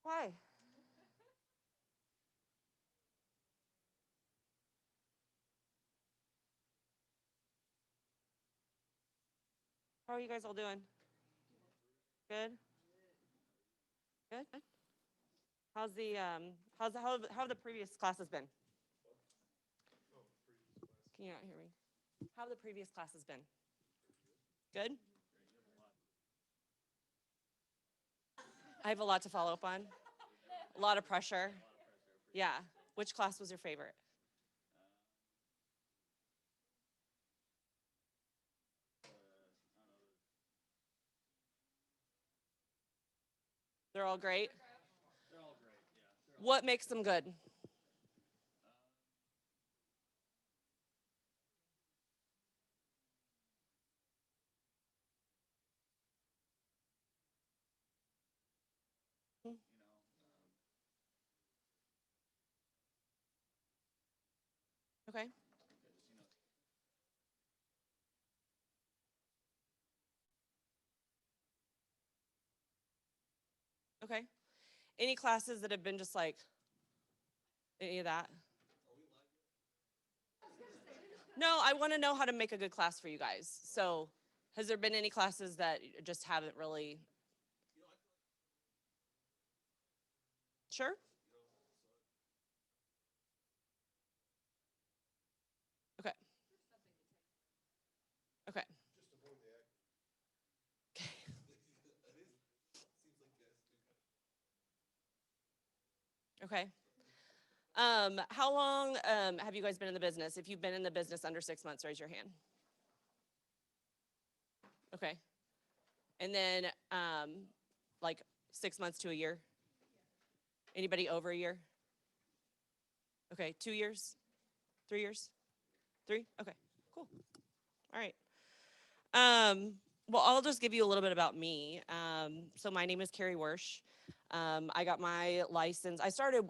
Why? How are you guys all doing? Good? Good? How have the previous classes been? Can you not hear me? How have the previous classes been? Good? I have a lot to follow up on. A lot of pressure. Yeah. Which class was your favorite? They're all great. What makes them good? Okay. Okay. Any classes that have been just like any of that? No, I want to know how to make a good class for you guys. So, has there been any classes that just haven't really? Sure. Okay. Okay. Okay. How long have you guys been in the business? If you've been in the business under 6 months, raise your hand. Okay. And then, like 6 months to a year. Anybody over a year? Okay. 2 years? 3 years? Three? Okay. Cool. All right. Well, I'll just give you a little bit about me. So my name is Kari Wyrsch. I got my license. I started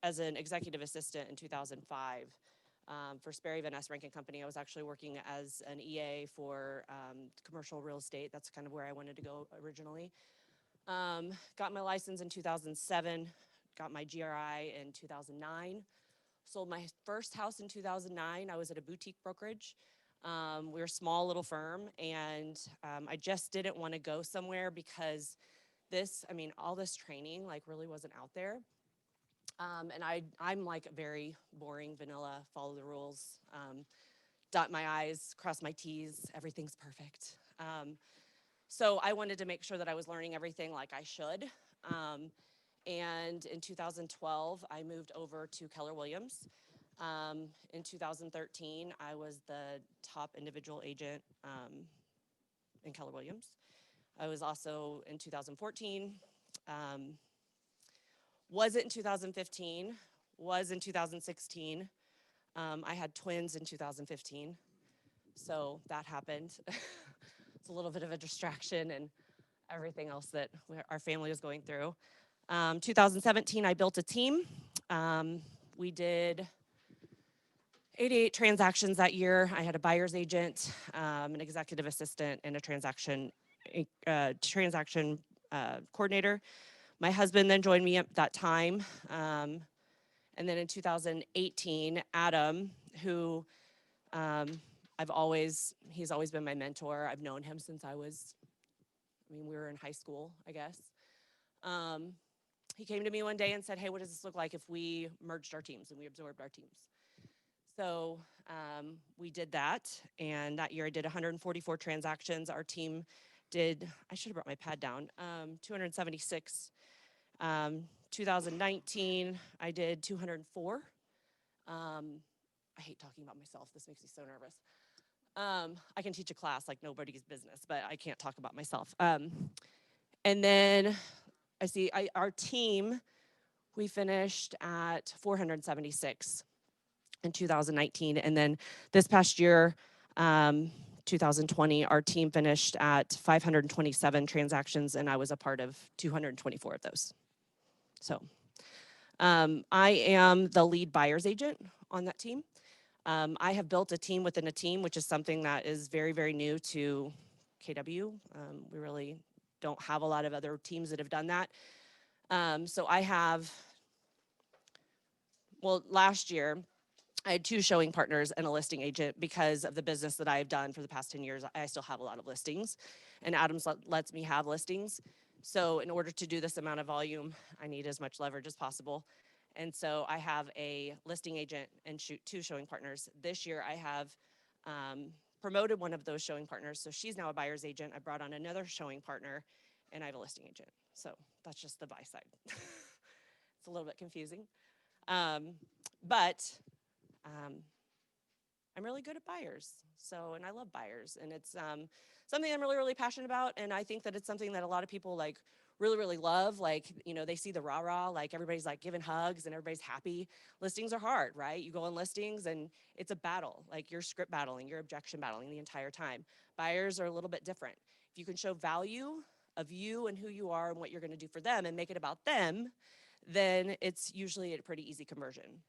as an executive assistant in 2005 for Sperry Van Ness Rankin Company. I was actually working as an EA for commercial real estate. That's kind of where I wanted to go originally. Got my license in 2007. Got my GRI in 2009. Sold my first house in 2009. I was at a boutique brokerage. We were a small little firm, and I just didn't want to go somewhere because all this training like really wasn't out there. And I'm like very boring, vanilla, follow the rules, dot my I's, cross my T's, everything's perfect. So I wanted to make sure that I was learning everything like I should. And in 2012, I moved over to Keller Williams. In 2013, I was the top individual agent in Keller Williams. I was also in 2014, was it in 2015, was in 2016. I had twins in 2015, so that happened. It's a little bit of a distraction and everything else that our family was going through. 2017, I built a team. We did 88 transactions that year. I had a buyer's agent, an executive assistant, and a transaction coordinator. My husband then joined me at that time. And then in 2018, Adam, who he's always been my mentor. I've known him since we were in high school, I guess. He came to me one day and said, hey, what does this look like if we merged our teams and we absorbed our teams? So we did that, and that year I did 144 transactions. Our team did, I should have brought my pad down, 276. 2019, I did 204. I hate talking about myself. This makes me so nervous. I can teach a class like nobody's business, but I can't talk about myself. And then our team, we finished at 476 in 2019. And then this past year, 2020, our team finished at 527 transactions, and I was a part of 224 of those. So I am the lead buyer's agent on that team. I have built a team within a team, which is something that is very, very new to KW. We really don't have a lot of other teams that have done that. So I have, well, last year, I had 2 showing partners and a listing agent because of the business that I've done for the past 10 years. I still have a lot of listings, and Adams lets me have listings. So in order to do this amount of volume, I need as much leverage as possible. And so I have a listing agent and 2 showing partners. This year I have promoted one of those showing partners. So she's now a buyer's agent. I brought on another showing partner, and I have a listing agent. So that's just the buy side. It's a little bit confusing. But I'm really good at buyers. So, and I love buyers, and it's something I'm really, really passionate about. And I think that it's something that a lot of people like really, really love. Like, you know, they see the rah-rah, like everybody's like giving hugs and everybody's happy. Listings are hard, right? You go on listings and it's a battle. Like you're script battling, you're objection battling the entire time. Buyers are a little bit different. If you can show value of you and who you are and what you're going to do for them and make it about them, then it's usually a pretty easy conversion.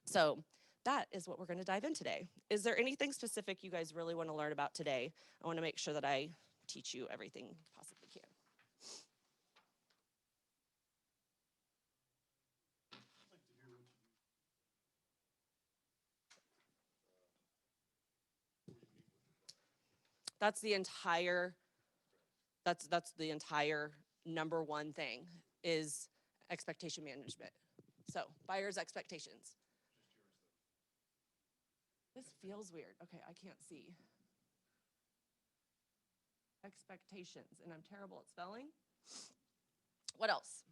So that is what we're going to dive in today. Is there anything specific you guys really want to learn about today? I want to make sure that I teach you everything possibly can. That's the entire number one thing is expectation management. So buyers' expectations. This feels weird. Okay, I can't see. Expectations, and I'm terrible at spelling. What else?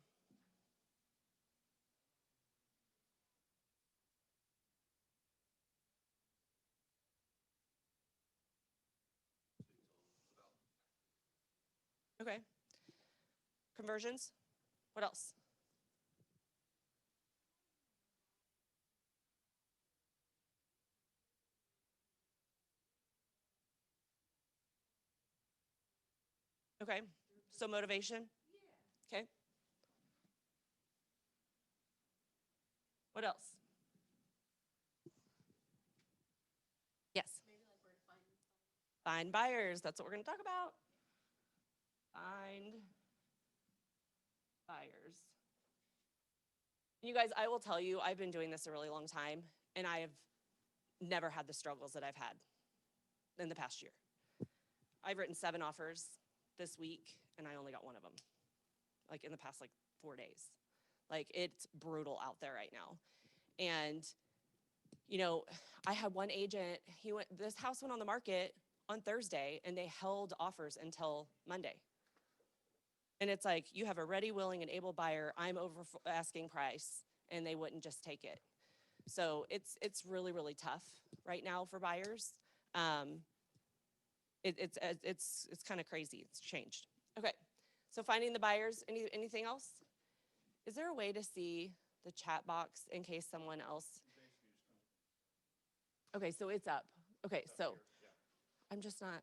Okay. Conversions. What else? Okay. So motivation. Okay. What else? Yes. Find buyers. That's what we're going to talk about. Find buyers. You guys, I will tell you, I've been doing this a really long time, and I have never had the struggles that I've had in the past year. I've written 7 offers this week, and I only got 1 of them, like in the past 4 days. Like it's brutal out there right now. And you know, I had one agent, this house went on the market on Thursday, and they held offers until Monday. And it's like, you have a ready, willing, and able buyer. I'm over asking price, and they wouldn't just take it. So it's really, really tough right now for buyers. It's kind of crazy. It's changed. Okay, so finding the buyers. Anything else? Is there a way to see the chat box in case someone else? Okay, so it's up. Okay, so I'm just not.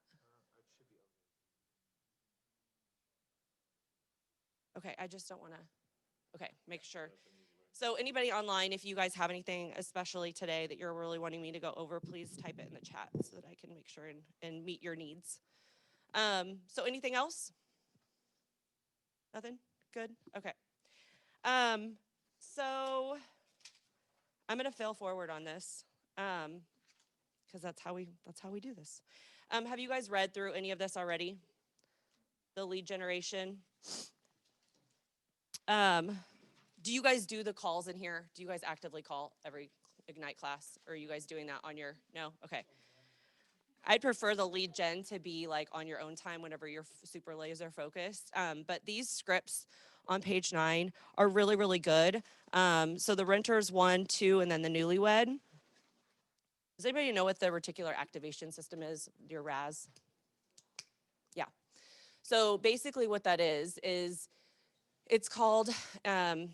Okay, I just don't want to. Okay, make sure. So anybody online, if you guys have anything, especially today, that you're really wanting me to go over, please type it in the chat so that I can make sure and meet your needs. So anything else? Nothing? Good? Okay. So I'm gonna fail forward on this because that's how we do this. Have you guys read through any of this already? The lead generation. Do you guys do the calls in here? Do you guys actively call every Ignite class? Or are you guys doing that on your, no? Okay. I'd prefer the lead gen to be like on your own time whenever you're super laser focused. But these scripts on page 9 are really, really good. So the renters 1, 2, and then the newlywed. Does anybody know what the reticular activation system is, your RAS? Yeah. So basically what that is it's called the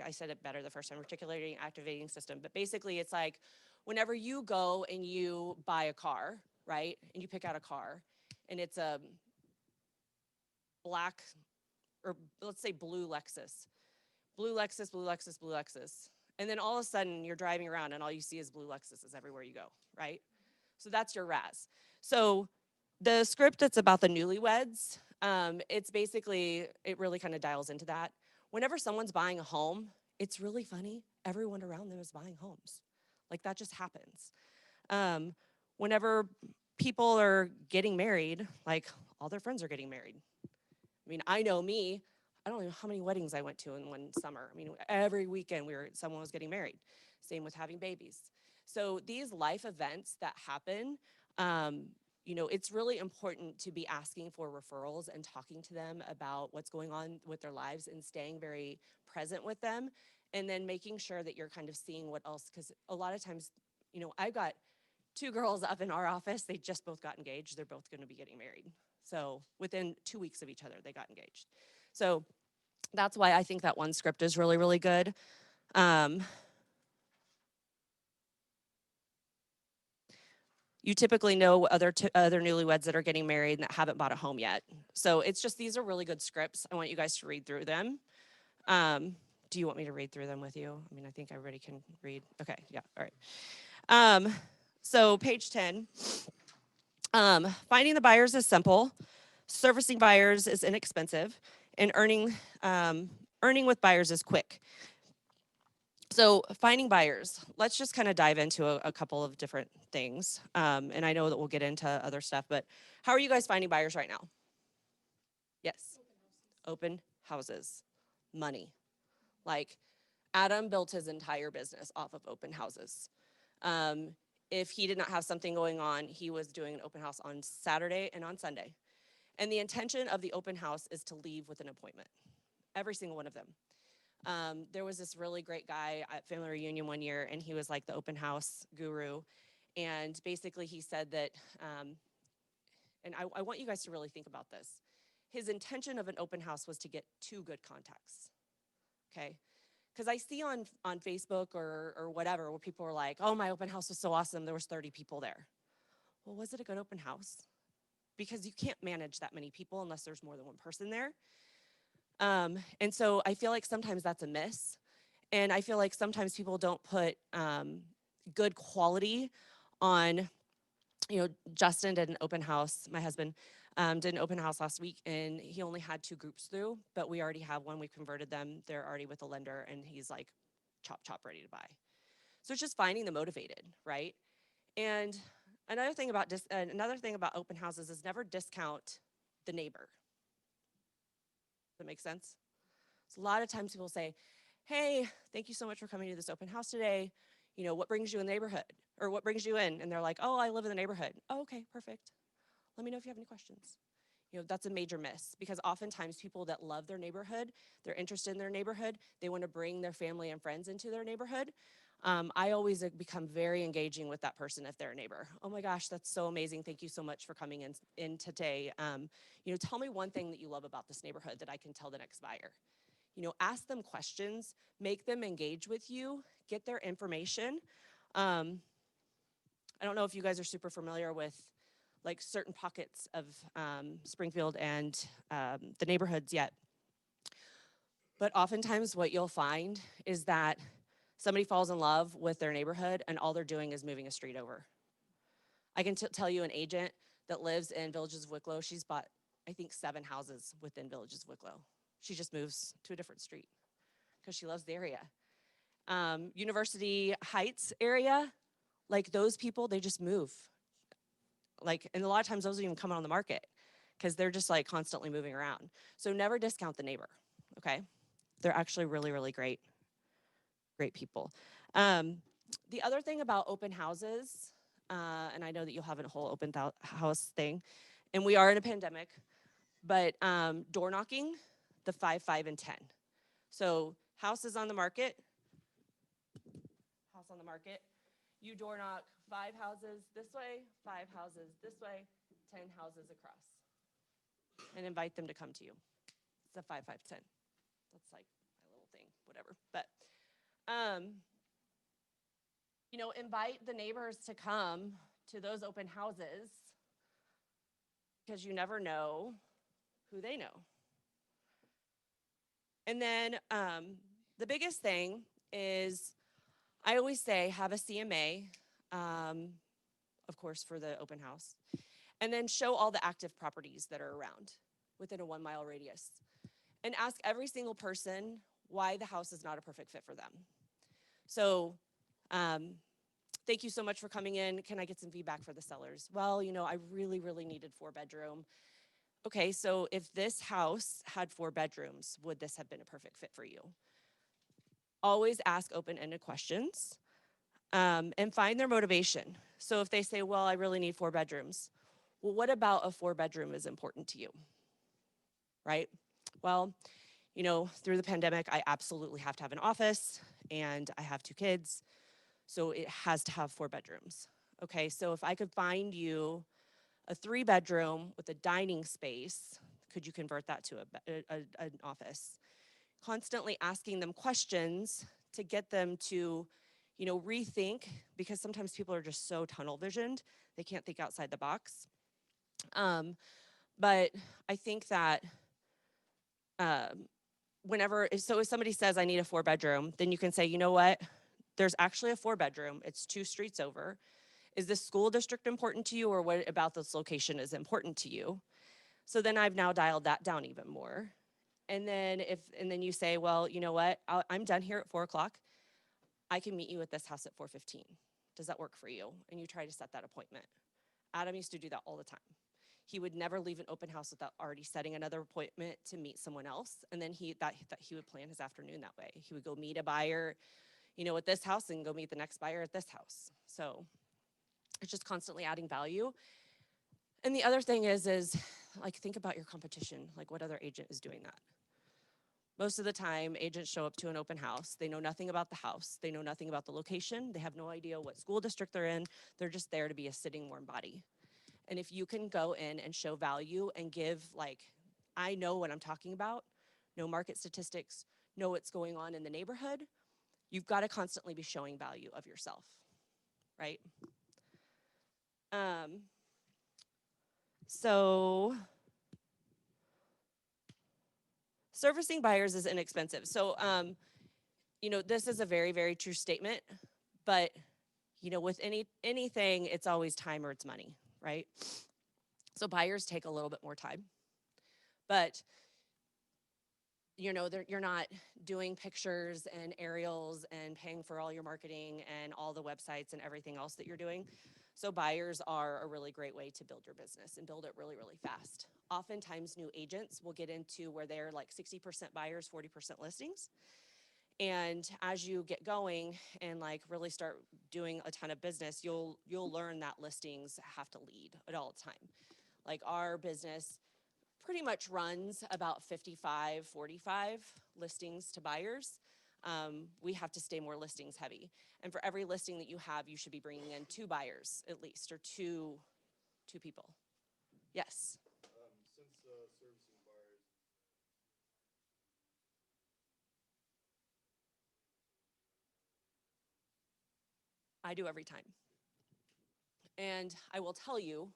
I said it better the first time, reticulating activating system. But basically it's like whenever you go and you buy a car, right? And you pick out a car and it's a black, or let's say blue Lexus. Blue Lexus, blue Lexus, blue Lexus. And then all of a sudden you're driving around and all you see is blue Lexuses everywhere you go, right? So that's your RAS. So the script that's about the newlyweds, It's basically, it really kind of dials into that. Whenever someone's buying a home, it's really funny. Everyone around them is buying homes. Like that just happens. Um, Whenever people are getting married, like all their friends are getting married. I mean, I know me. I don't know how many weddings I went to in one summer. I mean, every weekend someone was getting married. Same with having babies. So these life events that happen, um, it's really important to be asking for referrals and talking to them about what's going on with their lives and staying very present with them, and then making sure that you're kind of seeing what else, because a lot of times, I've got two girls up in our office. They just both got engaged. They're both going to be getting married. So within 2 weeks of each other, they got engaged. So that's why I think that one script is really, really good. You typically know other newlyweds that are getting married and that haven't bought a home yet. So it's just, these are really good scripts. I want you guys to read through them. Do you want me to read through them with you? I mean, I think everybody can read. Okay, yeah, all right. So page 10, finding the buyers is simple, servicing buyers is inexpensive, and earning with buyers is quick. So finding buyers, let's just kind of dive into a couple of different things. And I know that we'll get into other stuff, but how are you guys finding buyers right now? Yes. Open houses, money. Like Adam built his entire business off of open houses. Um, if he did not have something going on, he was doing an open house on Saturday and on Sunday. And the intention of the open house is to leave with an appointment, every single one of them. There was this really great guy at family reunion one year, and he was like the open house guru. And basically, he said that, and I want you guys to really think about this. His intention of an open house was to get two good contacts, okay? Because I see on Facebook or whatever where people are like, oh, my open house was so awesome, there was 30 people there. Well, was it a good open house? Because you can't manage that many people unless there's more than one person there. And so I feel like sometimes that's a miss. And I feel like sometimes people don't put good quality on, Justin did an open house, my husband did an open house last week, and he only had 2 groups through, but we already have one. We converted them. They're already with a lender, and he's like, chop, chop, ready to buy. So it's just finding the motivated, right? And another thing about open houses is never discount the neighbor. Does that make sense? So a lot of times people say, hey, thank you so much for coming to this open house today. What brings you in the neighborhood? Or what brings you in? And they're like, oh, I live in the neighborhood. Oh, okay, perfect. Let me know if you have any questions. That's a major miss, because oftentimes people that love their neighborhood, they're interested in their neighborhood, they want to bring their family and friends into their neighborhood. I always become very engaging with that person if they're a neighbor. Oh my gosh, that's so amazing. Thank you so much for coming in today. Tell me one thing that you love about this neighborhood that I can tell the next buyer. Ask them questions, make them engage with you, get their information. I don't know if you guys are super familiar with like certain pockets of Springfield and the neighborhoods yet. But oftentimes what you'll find is that somebody falls in love with their neighborhood and all they're doing is moving a street over. I can tell you an agent that lives in Villages of Wicklow, she's bought, I think, 7 houses within Villages of Wicklow. She just moves to a different street because she loves the area. University Heights area, like those people, they just move. And a lot of times those don't even come on the market because they're just like constantly moving around. So never discount the neighbor, okay? They're actually really, really great people. The other thing about open houses, and I know that you'll have a whole open house thing, and we are in a pandemic, but door knocking, the 5, 5, and 10. So house on the market, you door knock 5 houses this way, 5 houses this way, 10 houses across, and invite them to come to you. It's a 5, 5, 10. That's like my little thing, whatever. But, invite the neighbors to come to those open houses because you never know who they know. And then the biggest thing is, I always say, have a CMA, of course, for the open house, and then show all the active properties that are around. within a 1-mile radius. And ask every single person why the house is not a perfect fit for them. So thank you so much for coming in. Can I get some feedback for the sellers? Well, I really, really needed 4-bedroom. Okay, so if this house had 4 bedrooms, would this have been a perfect fit for you? Always ask open-ended questions and find their motivation. So if they say, well, I really need 4 bedrooms, well, what about a 4-bedroom is important to you, right? Well, through the pandemic, I absolutely have to have an office and I have 2 kids. So it has to have 4 bedrooms. Okay, so if I could find you a 3-bedroom with a dining space, could you convert that to an office? Constantly asking them questions to get them to, rethink, because sometimes people are just so tunnel visioned, they can't think outside the box. But I think that if somebody says I need a 4-bedroom, then you can say, you know what? There's actually a 4-bedroom. It's 2 streets over. Is this school district important to you, or what about this location is important to you? So then I've now dialed that down even more. And then you say, well, you know what? I'm done here at 4 o'clock. I can meet you at this house at 4:15. Does that work for you? And you try to set that appointment. Adam used to do that all the time. He would never leave an open house without already setting another appointment to meet someone else. And then he would plan his afternoon that way. He would go meet a buyer, at this house, and go meet the next buyer at this house. So it's just constantly adding value. And the other thing is like, think about your competition. Like, what other agent is doing that? Most of the time, agents show up to an open house. They know nothing about the house. They know nothing about the location. They have no idea what school district they're in. They're just there to be a sitting warm body. And if you can go in and show value and give, like, I know what I'm talking about, know market statistics, know what's going on in the neighborhood, you've got to constantly be showing value of yourself, right? So servicing buyers is inexpensive. So, this is a very, very true statement, but, with anything, it's always time or it's money, right? So buyers take a little bit more time, but, you're not doing pictures and aerials and paying for all your marketing and all the websites and everything else that you're doing. So buyers are a really great way to build your business and build it really, really fast. Oftentimes new agents will get into where they're like 60% buyers, 40% listings. And as you get going and like really start doing a ton of business, you'll learn that listings have to lead at all time. Like, our business pretty much runs about 55-45 listings to buyers. We have to stay more listings heavy. And for every listing that you have, you should be bringing in 2 buyers at least, or two people. Yes. Since servicing buyers, I do every time. And I will tell you,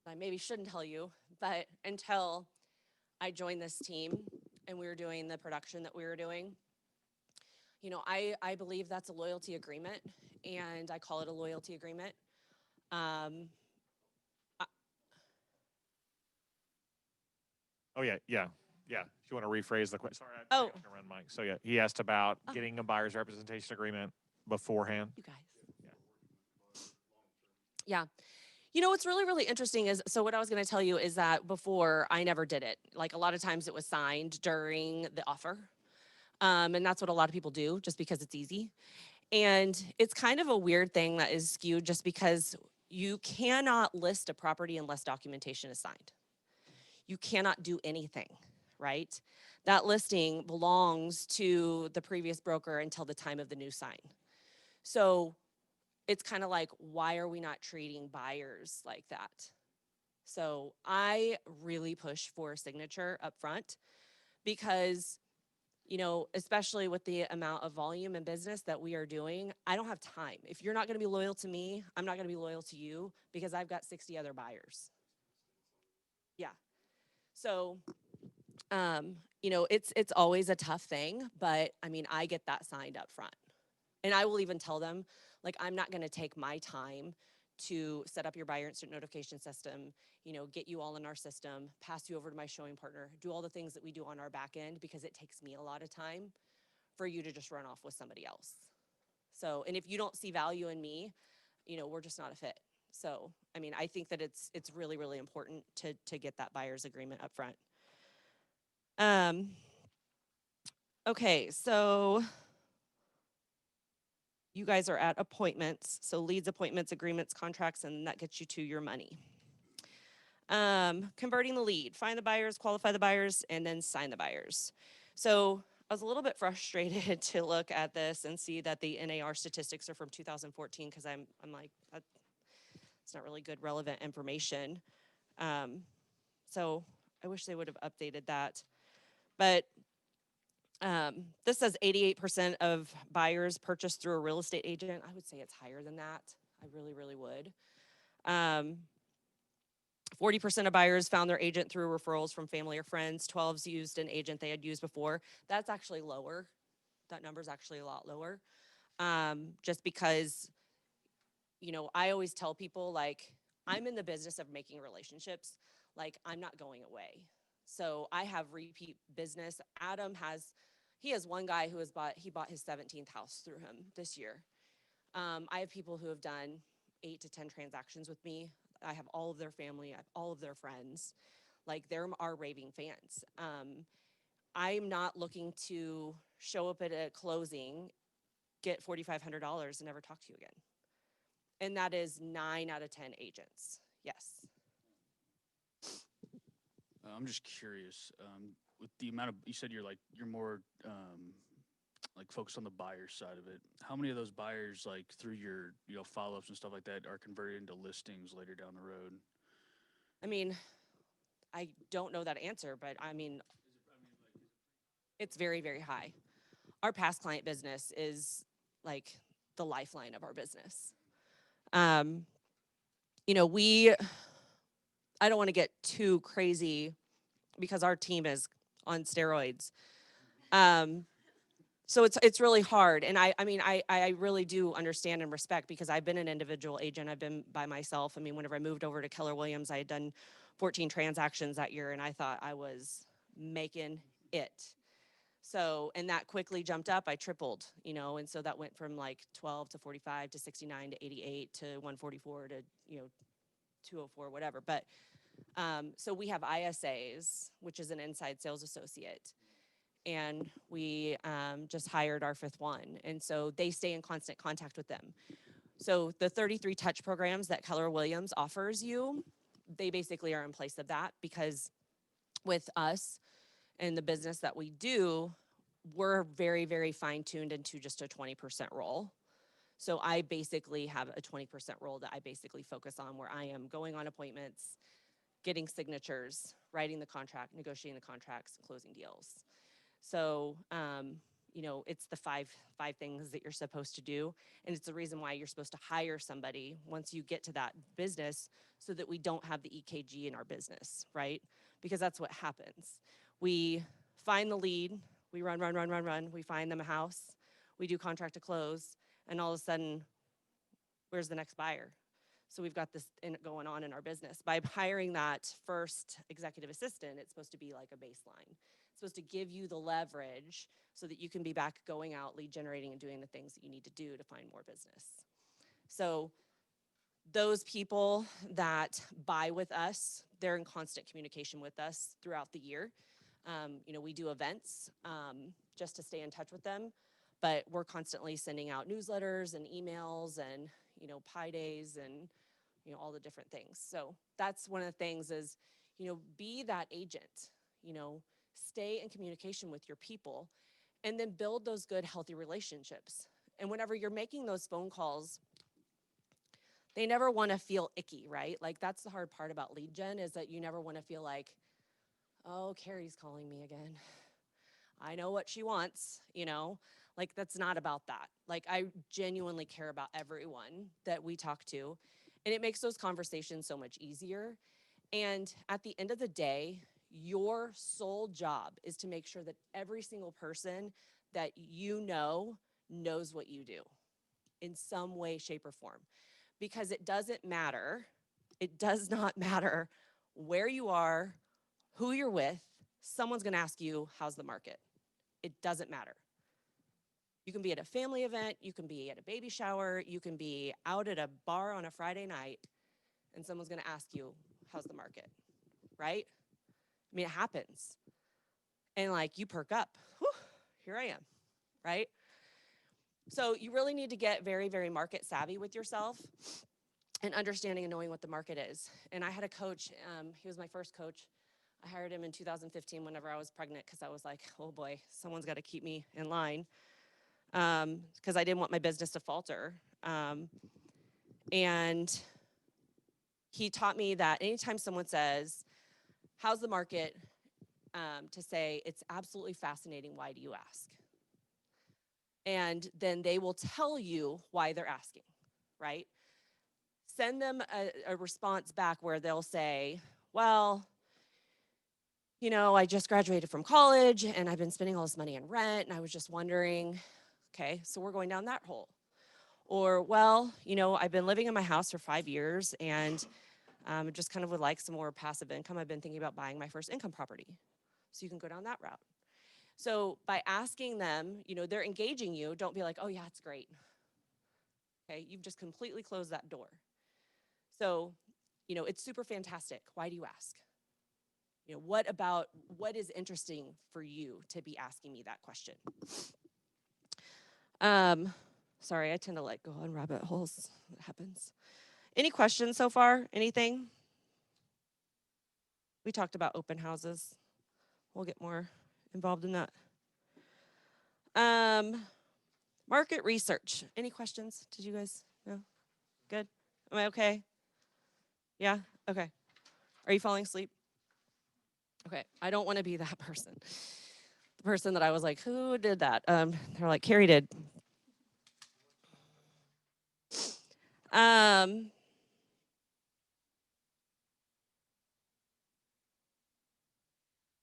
I maybe shouldn't tell you, but until I joined this team and we were doing the production that we were doing, I believe that's a loyalty agreement, and I call it a loyalty agreement. Um, oh yeah. If you want to rephrase the question, sorry, I oh, was gonna run Mike. So yeah, he asked about oh, getting a buyer's representation agreement beforehand. you guys. Yeah. What's really, really interesting is, so what I was going to tell you is that before, I never did it. Like, a lot of times it was signed during the offer. And that's what a lot of people do just because it's easy. And it's kind of a weird thing that is skewed just because you cannot list a property unless documentation is signed. You cannot do anything, right? That listing belongs to the previous broker until the time of the new sign. So it's kind of like, why are we not treating buyers like that? So I really push for a signature up front because, especially with the amount of volume and business that we are doing, I don't have time. If you're not going to be loyal to me, I'm not going to be loyal to you because I've got 60 other buyers. Yeah. So, it's always a tough thing, but I mean, I get that signed up front. And I will even tell them, like, I'm not going to take my time to set up your buyer instant notification system, get you all in our system, pass you over to my showing partner, do all the things that we do on our back end, because it takes me a lot of time for you to just run off with somebody else. So, and if you don't see value in me, we're just not a fit. So, I mean, I think that it's really, really important to get that buyer's agreement up front. Okay, so you guys are at appointments. So leads, appointments, agreements, contracts, and that gets you to your money. Converting the lead, find the buyers, qualify the buyers, and then sign the buyers. So I was a little bit frustrated to look at this and see that the NAR statistics are from 2014, because I'm like, it's not really good relevant information. So I wish they would have updated that. But this says 88% of buyers purchase through a real estate agent. I would say it's higher than that. I really, really would. 40% of buyers found their agent through referrals from family or friends. 12s used an agent they had used before. That's actually lower. That number is actually a lot lower. Just because, I always tell people, like, I'm in the business of making relationships. Like, I'm not going away. So I have repeat business. He has one guy who he bought his 17th house through him this year. I have people who have done 8 to 10 transactions with me. I have all of their family, I have all of their friends. Like, they're our raving fans. I'm not looking to show up at a closing, get $4,500 and never talk to you again. And that is 9 out of 10 agents. Yes. I'm just curious, with the amount of, you said you're more like focused on the buyer side of it. How many of those buyers, like through your follow-ups and stuff like that, are converted into listings later down the road? I mean, I don't know that answer, but I mean, it's very, very high. Our past client business is like the lifeline of our business. I don't want to get too crazy because our team is on steroids. So it's really hard. And I really do understand and respect, because I've been an individual agent. I've been by myself. I mean, whenever I moved over to Keller Williams, I had done 14 transactions that year, and I thought I was making it. So, and that quickly jumped up. I tripled, and so that went from like 12 to 45 to 69 to 88 to 144 to, 204, whatever. But so we have ISAs, which is an inside sales associate. And we just hired our 5th one. And so they stay in constant contact with them. So the 33 touch programs that Keller Williams offers you, they basically are in place of that, because with us and the business that we do, we're very, very fine-tuned into just a 20% role. So I basically have a 20% role that I basically focus on, where I am going on appointments, getting signatures, writing the contract, negotiating the contracts, closing deals. So, it's the five things that you're supposed to do. And it's the reason why you're supposed to hire somebody once you get to that business, so that we don't have the EKG in our business, right? Because that's what happens. We find the lead, we run, we find them a house, we do contract to close, and all of a sudden, where's the next buyer? So we've got this going on in our business. By hiring that first executive assistant, it's supposed to be like a baseline. It's supposed to give you the leverage so that you can be back going out, lead generating, and doing the things that you need to do to find more business. So those people that buy with us, they're in constant communication with us throughout the year. We do events just to stay in touch with them, but we're constantly sending out newsletters and emails and, pie days and, all the different things. So that's one of the things is, be that agent, stay in communication with your people, and then build those good, healthy relationships. And whenever you're making those phone calls, they never want to feel icky, right? Like, that's the hard part about lead gen, is that you never want to feel like, oh, Kari's calling me again. I know what she wants, like, that's not about that. Like, I genuinely care about everyone that we talk to, and it makes those conversations so much easier. And at the end of the day, your sole job is to make sure that every single person that knows what you do in some way, shape, or form. because it doesn't matter. It does not matter where you are, who you're with. Someone's going to ask you, how's the market? It doesn't matter. You can be at a family event, you can be at a baby shower, you can be out at a bar on a Friday night, and someone's going to ask you, how's the market? Right? I mean, it happens. And like you perk up. Whew, here I am, right? So you really need to get very, very market savvy with yourself and understanding and knowing what the market is. And I had a coach, he was my first coach. I hired him in 2015 whenever I was pregnant because I was like, oh boy, someone's got to keep me in line because I didn't want my business to falter. And he taught me that anytime someone says, how's the market? To say, it's absolutely fascinating, why do you ask? And then they will tell you why they're asking, right? Send them a response back where they'll say, well, you know, I just graduated from college and I've been spending all this money on rent and I was just wondering, okay, so we're going down that hole. Or, well, you know, I've been living in my house for 5 years and just kind of would like some more passive income. I've been thinking about buying my first income property. So you can go down that route. So by asking them, you know, they're engaging you. Don't be like, oh yeah, it's great. Okay, you've just completely closed that door. So, you know, it's super fantastic. Why do you ask? You know, what is interesting for you to be asking me that question? Sorry, I tend to like go on rabbit holes. That happens. Any questions so far? Anything? We talked about open houses. We'll get more involved in that. Market research. Any questions? Did you guys? No? Good? Am I okay? Yeah? Okay. Are you falling asleep? Okay. I don't want to be that person. The person that I was like, who did that? They're like, Kari did.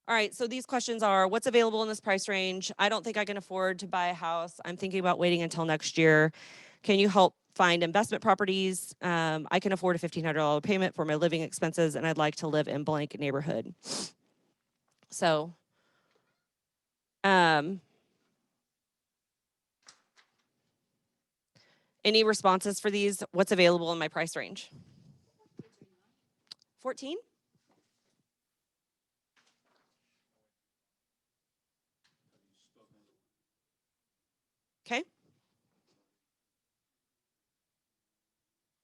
All right, so these questions are, what's available in this price range? I don't think I can afford to buy a house. I'm thinking about waiting until next year. Can you help find investment properties? I can afford a $1,500 payment for my living expenses, and I'd like to live in blank neighborhood. So, any responses for these? What's available in my price range? 14? Okay.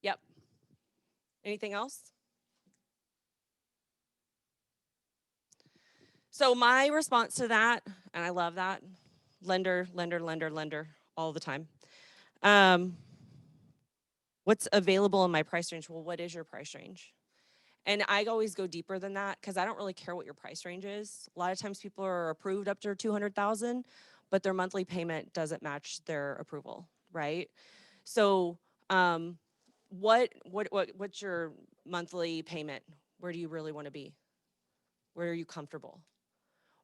Yep. Anything else? So my response to that, and I love that, lender, lender, lender, lender, all the time. What's available in my price range? Well, what is your price range? And I always go deeper than that because I don't really care what your price range is. A lot of times people are approved up to 200,000, but their monthly payment doesn't match their approval, right? So, what's your monthly payment? Where do you really want to be? Where are you comfortable?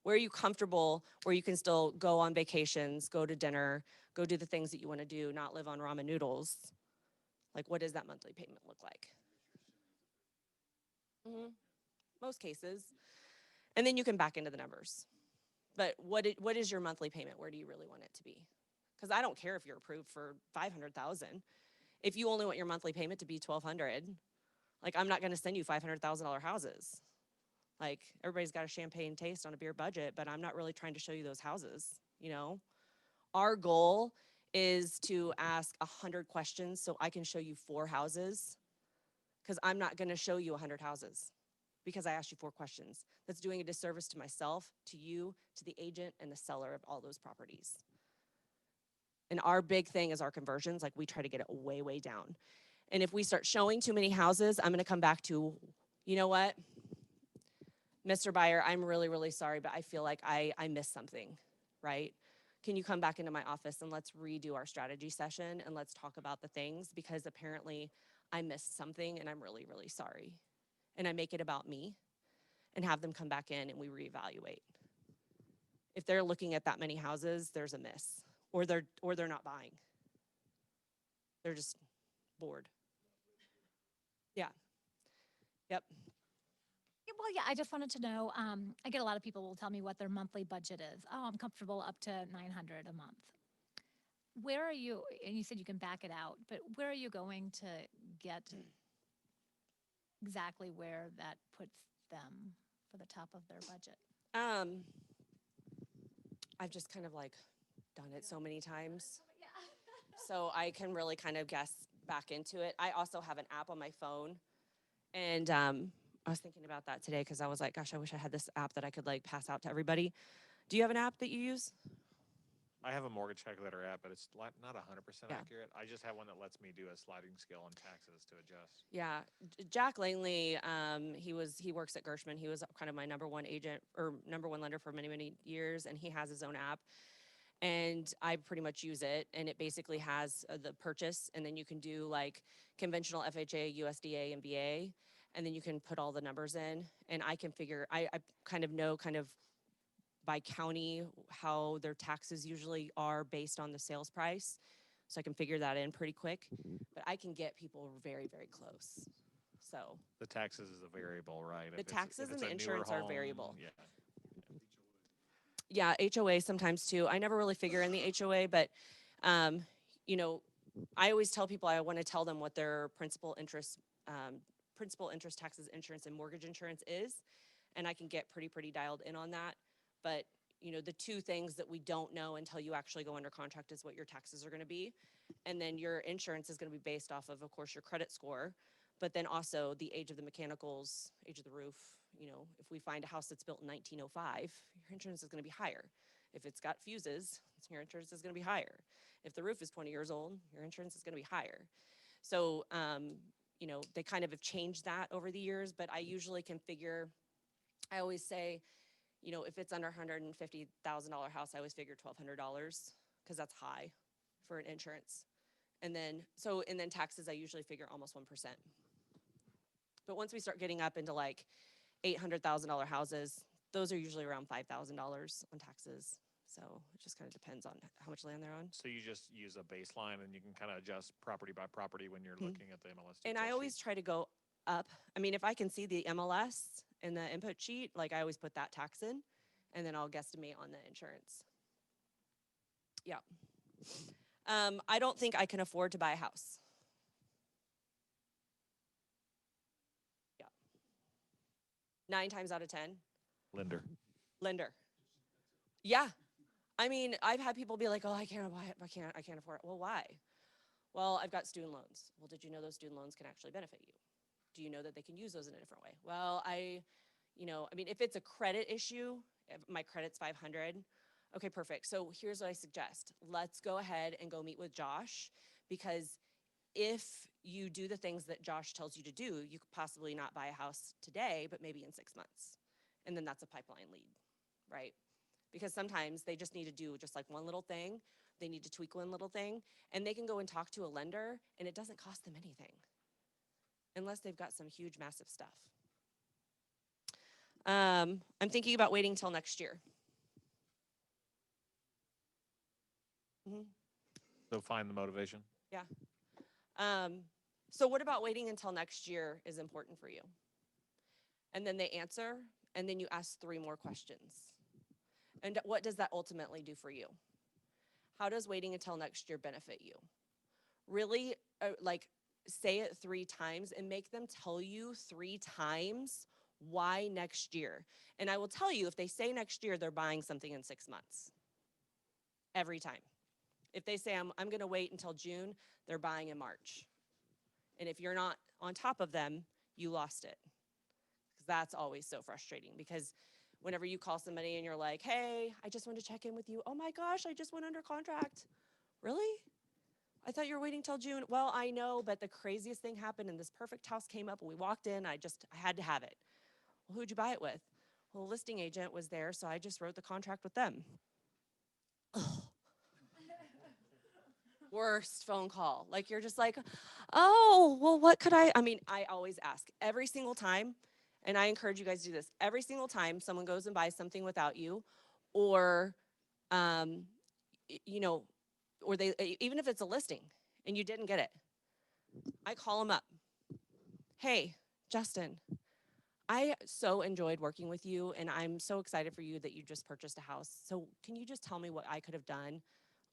Where are you comfortable where you can still go on vacations, go to dinner, go do the things that you want to do, not live on ramen noodles? Like, what does that monthly payment look like? Most cases. And then you can back into the numbers. But what is your monthly payment? Where do you really want it to be? Because I don't care if you're approved for 500,000. If you only want your monthly payment to be 1,200, like I'm not going to send you $500,000 houses. Like everybody's got a champagne taste on a beer budget, but I'm not really trying to show you those houses. You know, our goal is to ask 100 questions so I can show you 4 houses. Because I'm not going to show you 100 houses because I asked you 4 questions. That's doing a disservice to myself, to you, to the agent, and the seller of all those properties. And our big thing is our conversions. Like we try to get it way, way down. And if we start showing too many houses, I'm going to come back to, you know what, Mr. Buyer, I'm really, really sorry, but I feel like I missed something, right? Can you come back into my office and let's redo our strategy session and let's talk about the things because apparently I missed something and I'm really, really sorry. And I make it about me and have them come back in and we reevaluate. If they're looking at that many houses, there's a miss, or they're not buying. They're just bored. Yep. Yeah, well, yeah, I just wanted to know, I get a lot of people will tell me what their monthly budget is. Oh, I'm comfortable up to 900 a month. Where are you, and you said you can back it out, but where are you going to get exactly where that puts them for the top of their budget? I've just kind of like done it so many times. So I can really kind of guess back into it. I also have an app on my phone, and I was thinking about that today because I was like, gosh, I wish I had this app that I could like pass out to everybody. Do you have an app that you use? I have a mortgage calculator app, but it's not 100% Yeah. accurate. I just have one that lets me do a sliding scale on taxes to adjust. Yeah, Jack Langley, he works at Gershman. He was kind of my number one agent or number one lender for many years, and he has his own app. And I pretty much use it, and it basically has the purchase, and then you can do like conventional FHA, USDA, and VA, and then you can put all the numbers in, and I can figure. I kind of know by county how their taxes usually are based on the sales price, so I can figure that in pretty quick. But I can get people very close. So The taxes is a variable, right? the If taxes it's and the a newer insurance are home, variable. Yeah. Yeah, HOA sometimes too. I never really figure in the HOA, but you know, I always tell people I want to tell them what their principal interest, taxes, insurance, and mortgage insurance is, and I can get pretty dialed in on that. But you know, the two things that we don't know until you actually go under contract is what your taxes are going to be, and then your insurance is going to be based off of course, your credit score, but then also the age of the mechanicals, age of the roof. You know, if we find a house that's built in 1905, your insurance is going to be higher. If it's got fuses, your insurance is going to be higher. If the roof is 20 years old, your insurance is going to be higher. So, you know, they kind of have changed that over the years, but I usually can figure, I always say, you know, if it's under $150,000 house, I always figure $1,200 because that's high for an insurance. And then taxes, I usually figure almost 1%. But once we start getting up into like $800,000 houses, those are usually around $5,000 on taxes. So it just kind of depends on how much land they're on. So you just use a baseline and you can kind of adjust property by property when you're looking at the MLS. And I detail always sheet. try to go up. I mean, if I can see the MLS in the input sheet, like I always put that tax in, and then I'll guesstimate on the insurance. Yeah. I don't think I can afford to buy a house. Yeah. 9 times out of 10, Lender. lender. Yeah. I mean, I've had people be like, "Oh, I can't buy it. I can't afford it." Well, why? Well, I've got student loans. Well, did you know those student loans can actually benefit you? Do you know that they can use those in a different way? Well, you know, I mean, if it's a credit issue, if my credit's 500, okay, perfect. So here's what I suggest. Let's go ahead and go meet with Josh, because if you do the things that Josh tells you to do, you could possibly not buy a house today, but maybe in 6 months. And then that's a pipeline lead, right? Because sometimes they just need to do just like one little thing. They need to tweak one little thing, and they can go and talk to a lender, and it doesn't cost them anything unless they've got some huge, massive stuff. I'm thinking about waiting till next year. So find the motivation. Yeah. So what about waiting until next year is important for you? And then they answer, and then you ask 3 more questions. And what does that ultimately do for you? How does waiting until next year benefit you? Really, like, say it 3 times and make them tell you 3 times why next year. And I will tell you, if they say next year, they're buying something in 6 months. Every time. If they say, I'm going to wait until June, they're buying in March. And if you're not on top of them, you lost it. Because that's always so frustrating, because whenever you call somebody and you're like, hey, I just want to check in with you. Oh my gosh, I just went under contract. Really? I thought you were waiting till June. Well, I know, but the craziest thing happened, and this perfect house came up, and we walked in. I had to have it. Well, who'd you buy it with? Well, the listing agent was there, so I just wrote the contract with them. Ugh. Worst phone call. Like, you're just like, oh, well, what could I mean, I always ask every single time, and I encourage you guys to do this. Every single time someone goes and buys something without you, or, you know, or they, even if it's a listing and you didn't get it, I call them up. hey, Justin, I so enjoyed working with you, and I'm so excited for you that you just purchased a house. So can you just tell me what I could have done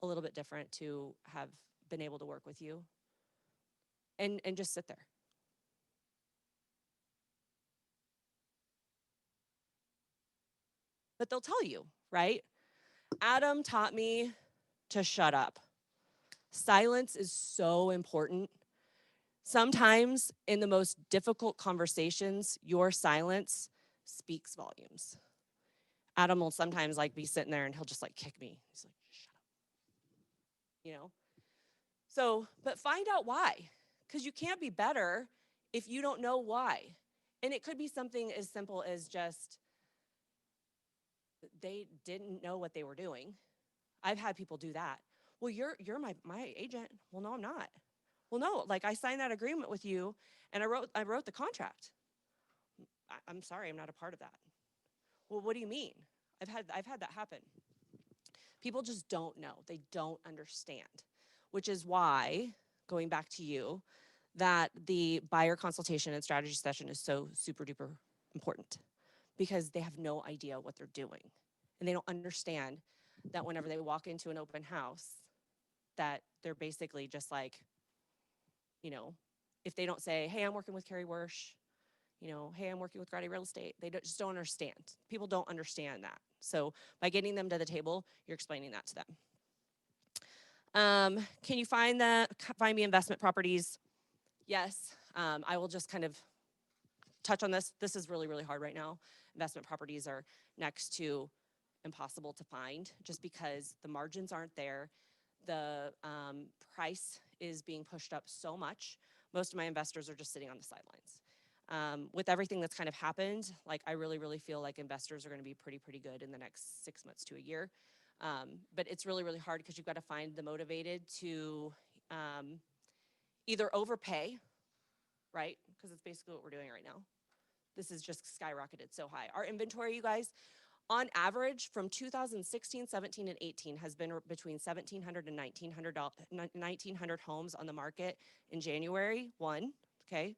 a little bit different to have been able to work with you? And just sit there. But they'll tell you, right? Adam taught me to shut up. Silence is so important. Sometimes in the most difficult conversations, your silence speaks volumes. Adam will sometimes like be sitting there and he'll just like kick me. He's like, shut up. You know? So, but find out why. Because you can't be better if you don't know why. And it could be something as simple as just they didn't know what they were doing. I've had people do that. Well, you're my agent. Well, no, I'm not. Well, no, like I signed that agreement with you and I wrote the contract. I'm sorry, I'm not a part of that. Well, what do you mean? I've had that happen. People just don't know. They don't understand, which is why, going back to you, that the buyer consultation and strategy session is so super duper important because they have no idea what they're doing. And they don't understand that whenever they walk into an open house, that they're basically just like, you know, if they don't say, hey, I'm working with Kari Wyrsch, you know, hey, I'm working with Kari Real Estate, they just don't understand. People don't understand that. So by getting them to the table, you're explaining that to them. Can you find me investment properties? Yes. I will just kind of touch on this. This is really, really hard right now. Investment properties are next to impossible to find just because the margins aren't there. The price is being pushed up so much. Most of my investors are just sitting on the sidelines. With everything that's kind of happened, like I really, really feel like investors are going to be pretty good in the next 6 months to a year. But it's really, really hard because you've got to find the motivated to either overpay, right? Because it's basically what we're doing right now. This is just skyrocketed so high. Our inventory, you guys, on average from 2016, 17, and 18 has been between 1,700 and 1,900 homes on the market in January 1, okay?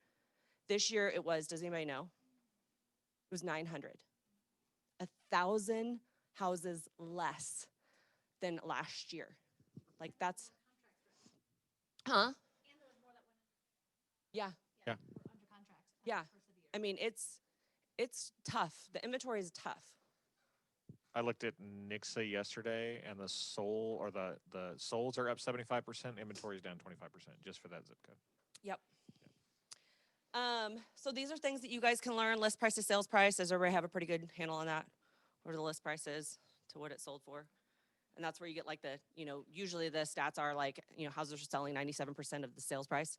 This year it was, does anybody know? It was 900. 1,000 houses less than last year. Like that's, huh? Yeah. Yeah. Yeah. I mean, it's tough. The inventory is tough. I looked at Nixa yesterday, and the solds are up 75%. Inventory is down 25% just for that zip code. Yep. So these are things that you guys can learn. List price to sales price. Does everybody have a pretty good handle on that? What are the list prices to what it sold for? And that's where you get like the, you know, usually the stats are like, you know, houses are selling 97% of the sales price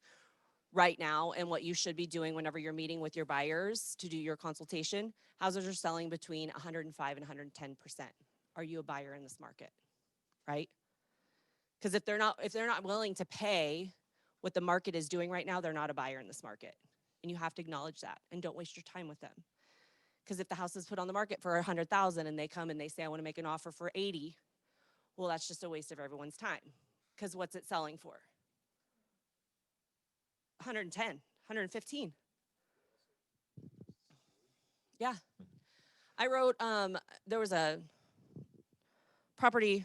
right now. And what you should be doing whenever you're meeting with your buyers to do your consultation, houses are selling between 105 and 110%. Are you a buyer in this market? Right? Because if they're not willing to pay what the market is doing right now, they're not a buyer in this market. And you have to acknowledge that and don't waste your time with them. Because if the house is put on the market for 100,000 and they come and they say, I want to make an offer for 80, well, that's just a waste of everyone's time. Because what's it selling for? 110, 115. Yeah. I wrote, there was a property,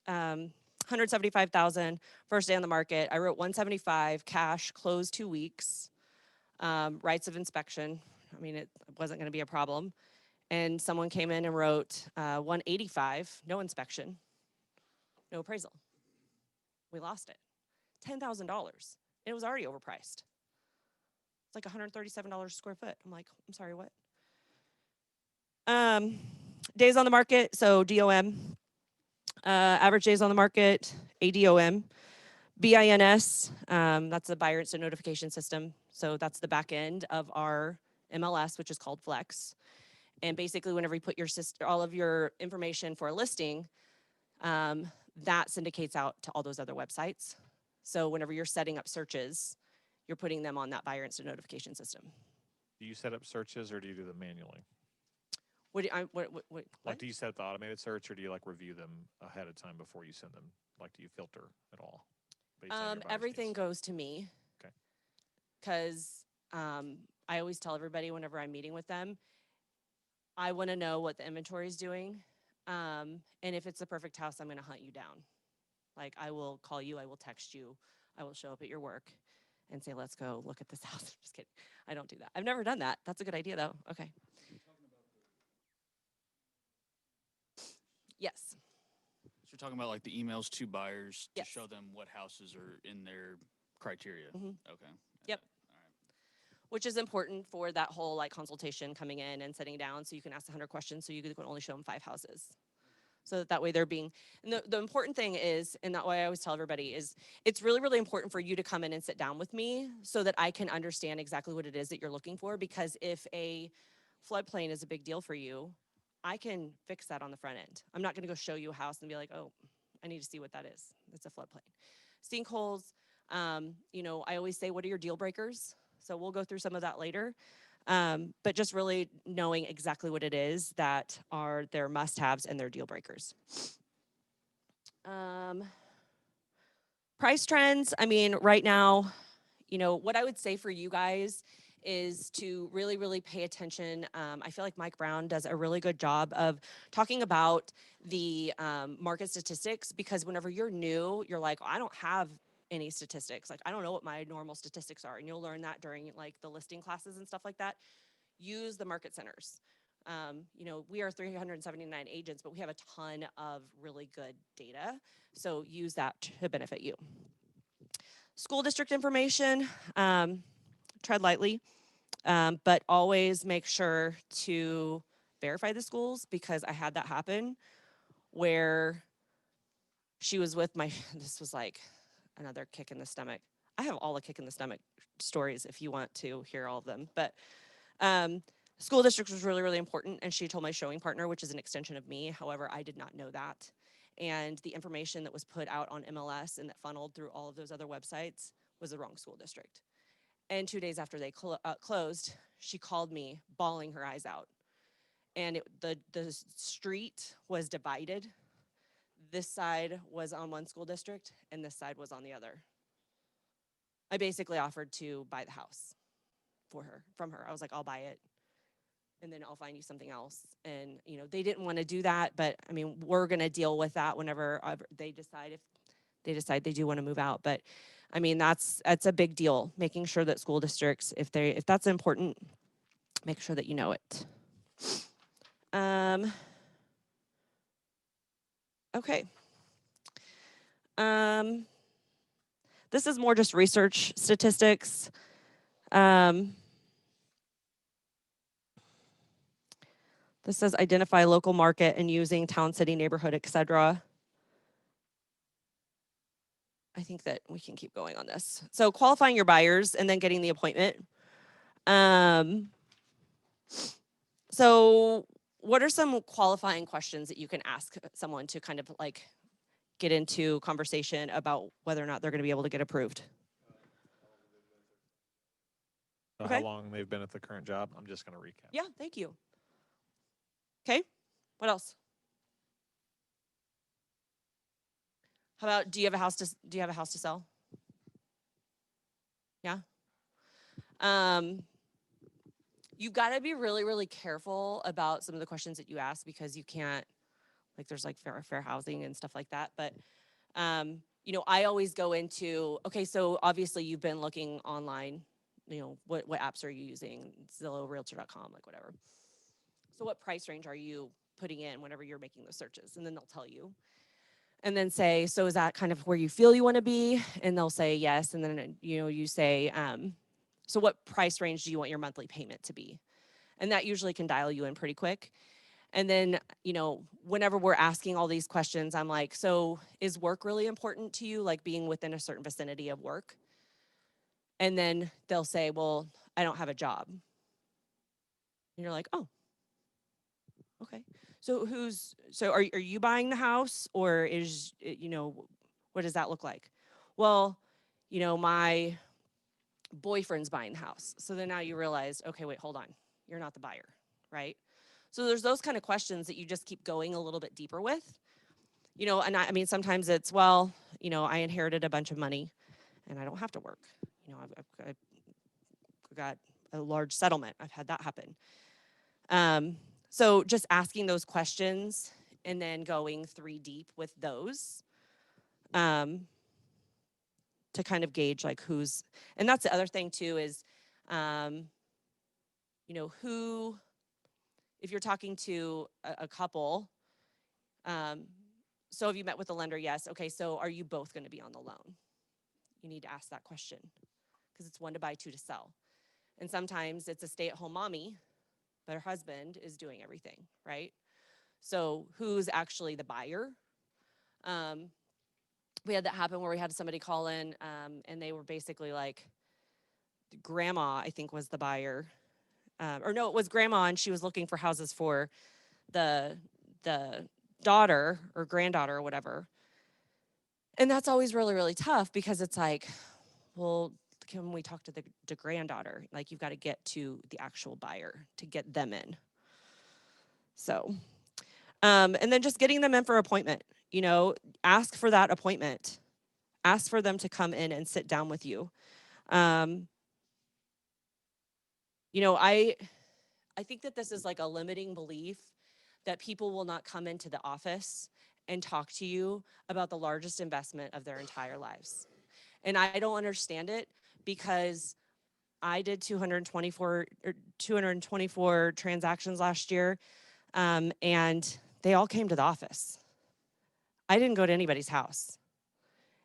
175,000, first day on the market. I wrote 175, cash, closed 2 weeks, rights of inspection. I mean, it wasn't gonna be a problem. And someone came in and wrote 185, no inspection, no appraisal. We lost it. $10,000. It was already overpriced. It's like $137 a square foot. I'm like, I'm sorry, what? Days on the market, so DOM. Average days on the market, ADOM. BINS, that's the buyer instant notification system. So that's the back end of our MLS, which is called Flex. And basically, whenever you put all of your information for a listing, that syndicates out to all those other websites. So whenever you're setting up searches, you're putting them on that buyer instant notification system. Do you set up searches or do you do them manually? What? Like, do you set up the automated search or do you like review them ahead of time before you send them? Like, do you filter at all? Based on your buyer's Everything needs? goes to me. Okay. Because I always tell everybody whenever I'm meeting with them, I want to know what the inventory is doing. And if it's the perfect house, I'm going to hunt you down. Like, I will call you, I will text you, I will show up at your work and say, let's go look at this house. Just kidding. I don't do that. I've never done that. That's a good idea, though. Okay. Yes. So you're talking about like the emails to buyers to Yes. show them what houses are in their criteria. Mhm. Okay. Yep. All right. Which is important for that whole like consultation coming in and sitting down, so you can ask 100 questions, so you can only show them 5 houses. So that way they're being, and the important thing is, and that way I always tell everybody is, it's really, really important for you to come in and sit down with me so that I can understand exactly what it is that you're looking for. Because if a floodplain is a big deal for you, I can fix that on the front end. I'm not gonna go show you a house and be like, oh, I need to see what that is. It's a floodplain. Sinkholes, you know, I always say, what are your deal breakers? So we'll go through some of that later. But just really knowing exactly what it is that are their must-haves and their deal breakers. Price trends, I mean, right now, you know, what I would say for you guys is to really, really pay attention. I feel like Mike Brown does a really good job of talking about the market statistics, because whenever you're new, you're like, I don't have any statistics. Like, I don't know what my normal statistics are. And you'll learn that during like the listing classes and stuff like that. Use the market centers. You know, we are 379 agents, but we have a ton of really good data. So use that to benefit you. School district information, tread lightly, but always make sure to verify the schools, because I had that happen where she was with my, this was like another kick in the stomach. I have all the kick in the stomach stories if you want to hear all of them, but school district was really, really important, and she told my showing partner, which is an extension of me. However, I did not know that. And the information that was put out on MLS and that funneled through all of those other websites was the wrong school district. And 2 days after they closed, she called me bawling her eyes out. And the street was divided. This side was on one school district, and this side was on the other. I basically offered to buy the house from her. I was like, I'll buy it, and then I'll find you something else. And, you know, they didn't want to do that, but I mean, we're going to deal with that whenever they decide, if they decide they do want to move out. But I mean, that's a big deal, making sure that school districts, if that's important, make sure that you know it. Okay. This is more just research statistics. This says identify local market and using town, city, neighborhood, etc. I think that we can keep going on this. So qualifying your buyers and then getting the appointment. So what are some qualifying questions that you can ask someone to kind of like get into conversation about whether or not they're going to be able to get approved? So Okay. how long they've been at the current job? I'm just going to recap. Yeah, thank you. Okay, what else? How about, do you have a house to sell? Yeah. You've got to be really, really careful about some of the questions that you ask, because you can't, like, there's like fair housing and stuff like that. But, you know, I always go into, okay, so obviously you've been looking online, you know, what apps are you using? Zillow, Realtor.com, like whatever. So what price range are you putting in whenever you're making those searches? And then they'll tell you. And then say, so is that kind of where you feel you want to be? And they'll say yes. And then, you know, you say, so what price range do you want your monthly payment to be? And that usually can dial you in pretty quick. And then, you know, whenever we're asking all these questions, I'm like, so is work really important to you? Like being within a certain vicinity of work? And then they'll say, well, I don't have a job. And you're like, oh, okay. So are you buying the house, or is, you know, what does that look like? Well, you know, my boyfriend's buying the house. So then now you realize, okay, wait, hold on. You're not the buyer, right? So there's those kind of questions that you just keep going a little bit deeper with. You know, and I mean, sometimes it's, well, you know, I inherited a bunch of money and I don't have to work. You know, I've got a large settlement. I've had that happen. So just asking those questions and then going 3 deep with those to kind of gauge like who's, and that's the other thing too is, you know, who, if you're talking to a couple, so have you met with the lender? Yes. Okay, so are you both going to be on the loan? You need to ask that question because it's 1 to buy, 2 to sell. And sometimes it's a stay-at-home mommy, but her husband is doing everything, right? So who's actually the buyer? We had that happen where we had somebody call in and they were basically like, grandma, I think, was the buyer. Or no, it was grandma, and she was looking for houses for the daughter or granddaughter or whatever. And that's always really, really tough because it's like, well, can we talk to the granddaughter? Like, you've got to get to the actual buyer to get them in. So, and then just getting them in for appointment, you know, ask for that appointment. Ask for them to come in and sit down with you. You know, I think that this is like a limiting belief that people will not come into the office and talk to you about the largest investment of their entire lives. And I don't understand it because I did 224 transactions last year, and they all came to the office. I didn't go to anybody's house.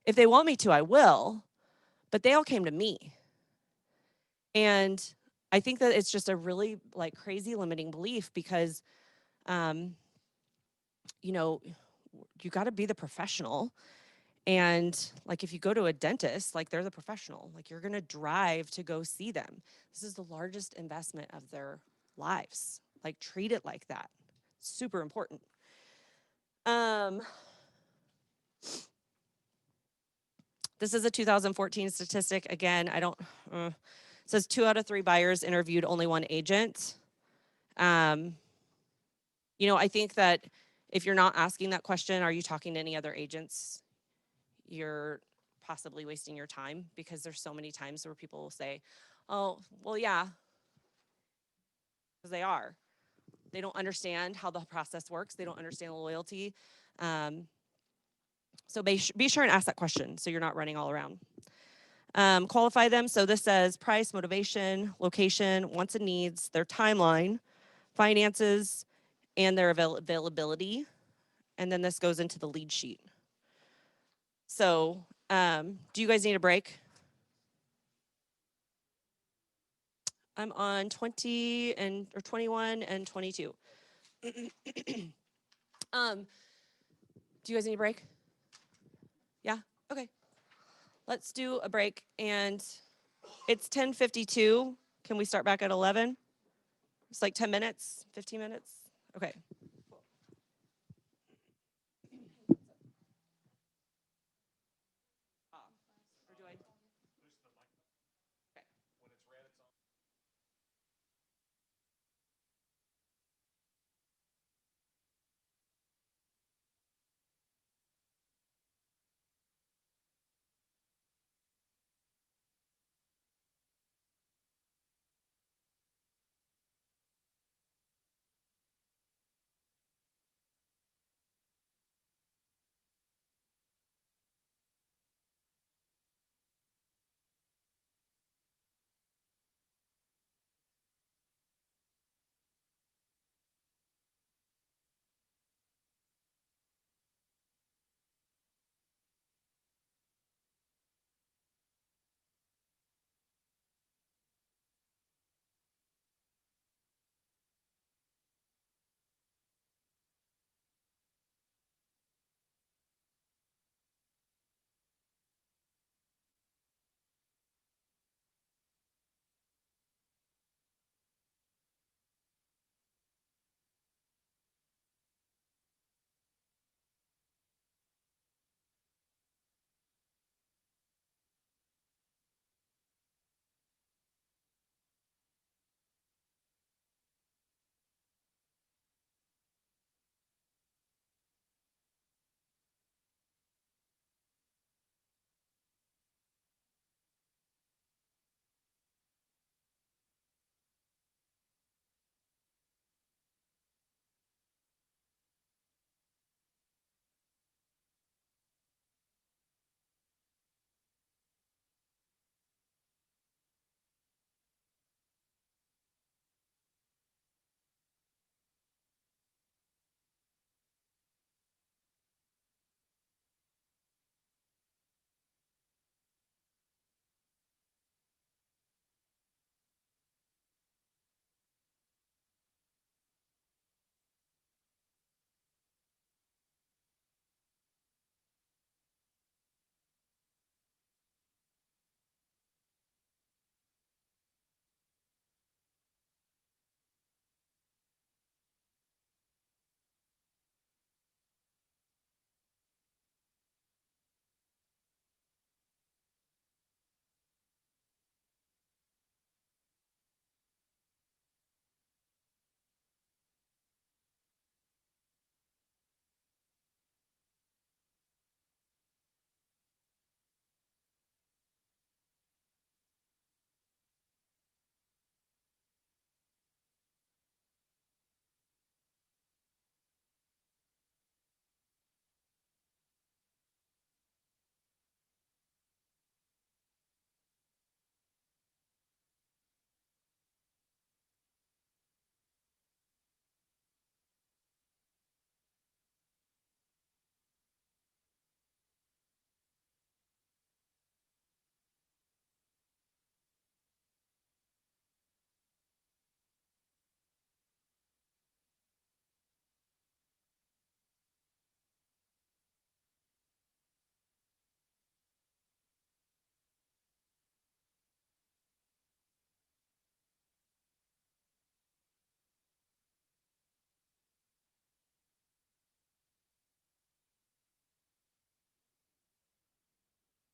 If they want me to, I will, but they all came to me. And I think that it's just a really like crazy limiting belief because, you know, you got to be the professional. And like if you go to a dentist, like they're the professional, like you're going to drive to go see them. This is the largest investment of their lives. Like treat it like that. Super important. This is a 2014 statistic. Again, I don't, it says 2 out of 3 buyers interviewed only 1 agent. You know, I think that if you're not asking that question, are you talking to any other agents? You're possibly wasting your time because there's so many times where people will say, oh, well, yeah, because they are. They don't understand how the process works. They don't understand the loyalty. So be sure and ask that question so you're not running all around. Qualify them. So this says price, motivation, location, wants and needs, their timeline, finances, and their availability. And then this goes into the lead sheet. So do you guys need a break? I'm on 20 and or 21 and 22. Do you guys need a break? Yeah? Okay. Let's do a break. And it's 10:52. Can we start back at 11? It's like 10 minutes, 15 minutes? Okay. Or do I? Okay.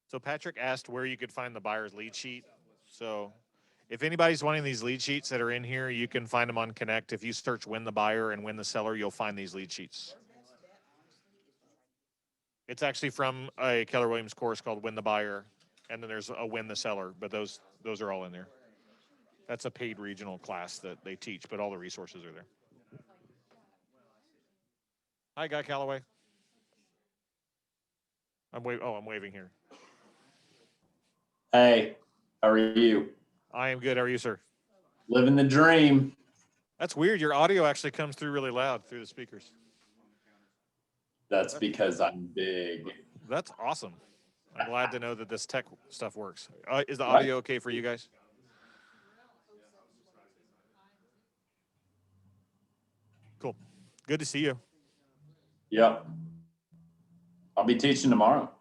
So Patrick asked where you could find the buyer's lead sheet. So if anybody's wanting these lead sheets that are in here, you can find them on Connect. If you search Win the Buyer and Win the Seller, you'll find these lead sheets. It's actually from a Keller Williams course called Win the Buyer, and then there's a Win the Seller, but those are all in there. That's a paid regional class that they teach, but all the resources are there. Hi, Guy Calloway. I'm waving here. Hey, how are you? I am good. How are you, sir? Living the dream. That's weird. Your audio actually comes through really loud through the speakers. That's because I'm big. That's awesome. I'm glad to know that this tech stuff works. Is the Right. audio okay for you guys? Cool. Good to see you. Yep. I'll be teaching tomorrow.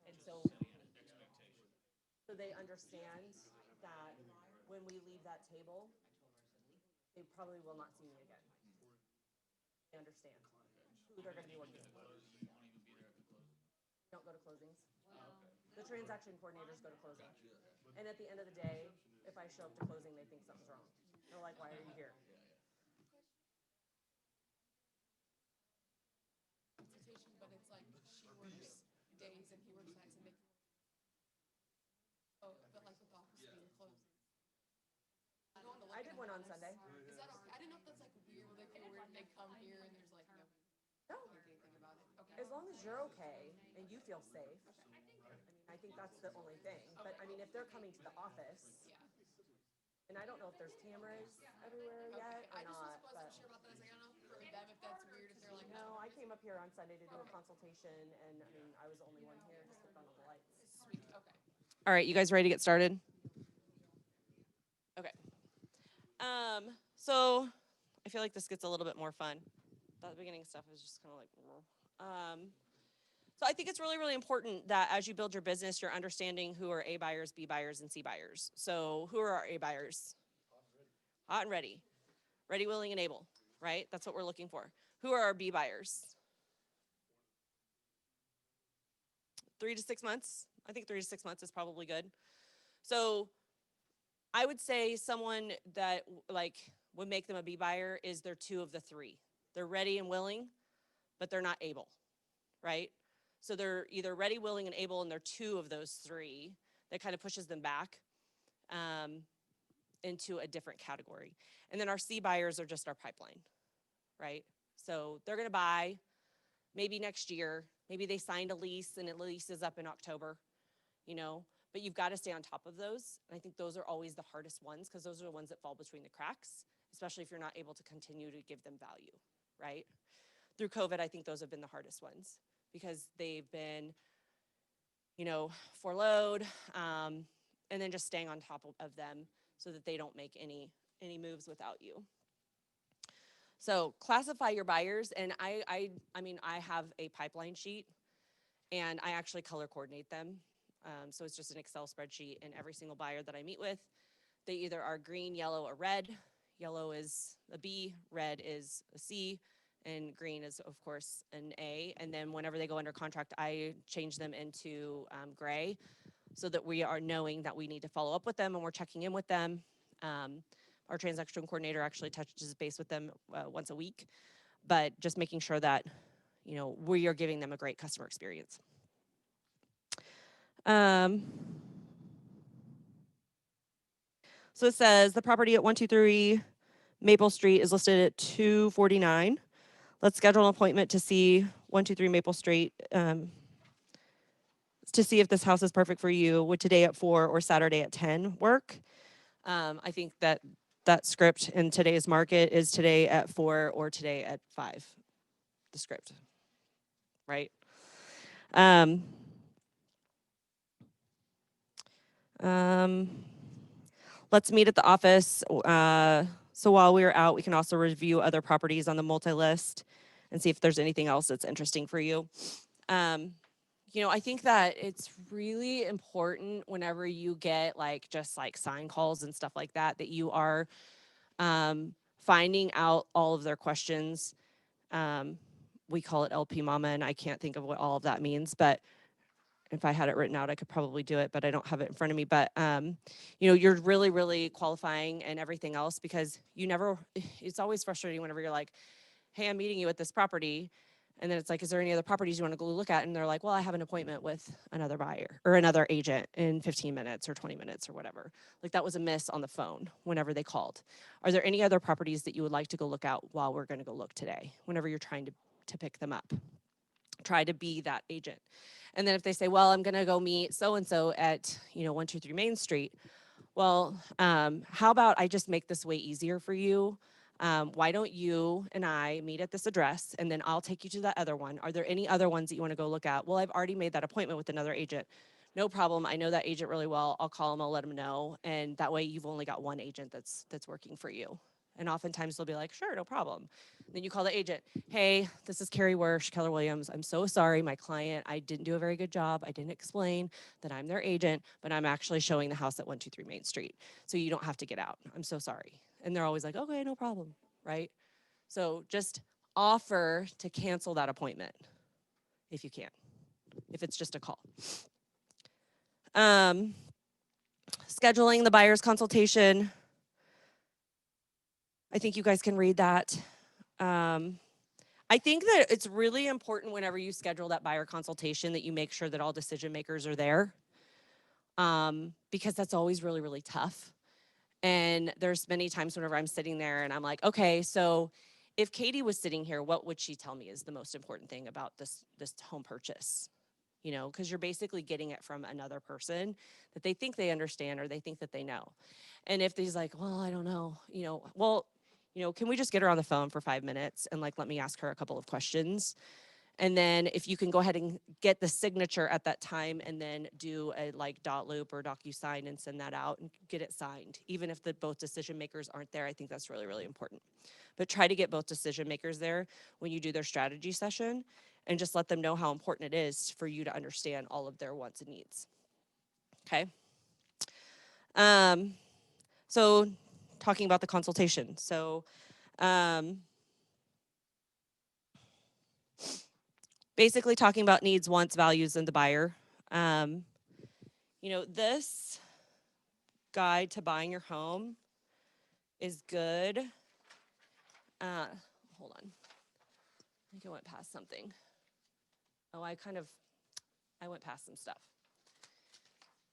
And so they understand that when we leave that table, they probably will not see me again. They understand who they're going to be working with. Don't go to closings. The transaction coordinators go to closing. And at the end of the day, if I show up to closing, they think something's wrong. They're like, why are you here? But it's like she works days and he works nights and they can. Oh, but like with the office being closed. I did one on Sunday. Is that okay? I didn't know if that's like weird. Like weird. they come here and there's like No. anything about it. Okay. As long as you're okay and you feel safe. I think that's the only thing. But I mean, if they're coming to the office, Yeah. and I don't know if there's cameras everywhere yet or I just not, wasn't but sure about that. I was like, I don't know for them if that's weird if they're like, no, I came up here on Sunday to do a consultation, and I mean, I was the only one here just to put on all the lights. sweet. Okay. All right, you guys ready to get started? Okay. So I feel like this gets a little bit more fun. That beginning stuff is just kind of like, so I think it's really, really important that as you build your business, you're understanding who are A buyers, B buyers, and C buyers. So who are our A buyers? Hot and ready. Ready, willing, and able, right? That's what we're looking for. Who are our B buyers? 3 to 6 months. I think 3 to 6 months is probably good. So I would say someone that like would make them a B buyer is they're 2 of the 3. They're ready and willing, but they're not able, right? So they're either ready, willing, and able, and they're 2 of those 3. That kind of pushes them back into a different category. And then our C buyers are just our pipeline, right? So they're going to buy maybe next year. Maybe they signed a lease and the lease is up in October, you know, but you've got to stay on top of those. And I think those are always the hardest ones because those are the ones that fall between the cracks, especially if you're not able to continue to give them value, right? Through COVID, I think those have been the hardest ones because they've been, you know, furloughed, and then just staying on top of them so that they don't make any moves without you. So classify your buyers, and I mean, I have a pipeline sheet, and I actually color coordinate them. So it's just an Excel spreadsheet, and every single buyer that I meet with, they either are green, yellow, or red. Yellow is a B, red is a C, and green is, of course, an A. And then whenever they go under contract, I change them into gray so that we are knowing that we need to follow up with them and we're checking in with them. Our transaction coordinator actually touches base with them once a week, but just making sure that, you know, we are giving them a great customer experience. So it says the property at 123 Maple Street is listed at $249. Let's schedule an appointment to see 123 Maple Street to see if this house is perfect for you. Would today at 4 or Saturday at 10 work? I think that script in today's market is today at 4 or today at 5, the script, right? Let's meet at the office. So while we're out, we can also review other properties on the multi-list and see if there's anything else that's interesting for you. You know, I think that it's really important whenever you get like just like sign calls and stuff like that, that you are finding out all of their questions. We call it LP Mama, and I can't think of what all of that means, but if I had it written out, I could probably do it, but I don't have it in front of me. But, you know, you're really, really qualifying and everything else because you never, it's always frustrating whenever you're like, hey, I'm meeting you at this property. And then it's like, is there any other properties you want to go look at? And they're like, well, I have an appointment with another buyer or another agent in 15 minutes or 20 minutes or whatever. Like that was a miss on the phone whenever they called. Are there any other properties that you would like to go look at while we're going to go look today? Whenever you're trying to pick them up, try to be that agent. And then if they say, well, I'm going to go meet so-and-so at, you know, 123 Main Street. Well, how about I just make this way easier for you? Why don't you and I meet at this address and then I'll take you to that other one. Are there any other ones that you want to go look at? Well, I've already made that appointment with another agent. No problem. I know that agent really well. I'll call him. I'll let him know. And that way you've only got one agent that's working for you. And oftentimes they'll be like, sure, no problem. Then you call the agent. Hey, this is Kari Wyrsch, Keller Williams. I'm so sorry, my client, I didn't do a very good job. I didn't explain that I'm their agent, but I'm actually showing the house at 123 Main Street. So you don't have to get out. I'm so sorry. And they're always like, okay, no problem, right? So just offer to cancel that appointment if you can, if it's just a call. Scheduling the buyer's consultation. I think you guys can read that. I think that it's really important whenever you schedule that buyer consultation that you make sure that all decision makers are there, because that's always really, really tough. And there's many times whenever I'm sitting there and I'm like, okay, so if Katie was sitting here, what would she tell me is the most important thing about this home purchase? You know, because you're basically getting it from another person that they think they understand or they think that they know. And if he's like, well, I don't know, can we just get her on the phone for 5 minutes and like let me ask her a couple of questions? And then if you can go ahead and get the signature at that time and then do a like dot loop or DocuSign and send that out and get it signed. Even if the both decision makers aren't there, I think that's really, really important. But try to get both decision makers there when you do their strategy session and just let them know how important it is for you to understand all of their wants and needs. Okay. So talking about the consultation. So basically talking about needs, wants, values, and the buyer. This guide to buying your home is good. Hold on. I think I went past something. Oh, I went past some stuff.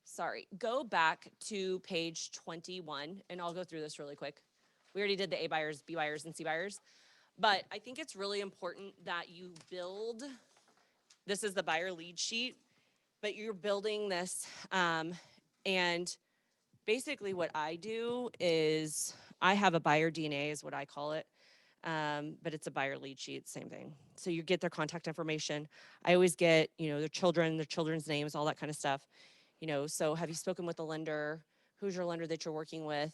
Sorry. Go back to page 21, and I'll go through this really quick. We already did the A buyers, B buyers, and C buyers. But I think it's really important that you build, this is the buyer lead sheet, but you're building this. And basically what I do is I have a buyer DNA is what I call it. But it's a buyer lead sheet, same thing. So you get their contact information. I always get, their children's names, all that kind of stuff. So have you spoken with the lender? Who's your lender that you're working with?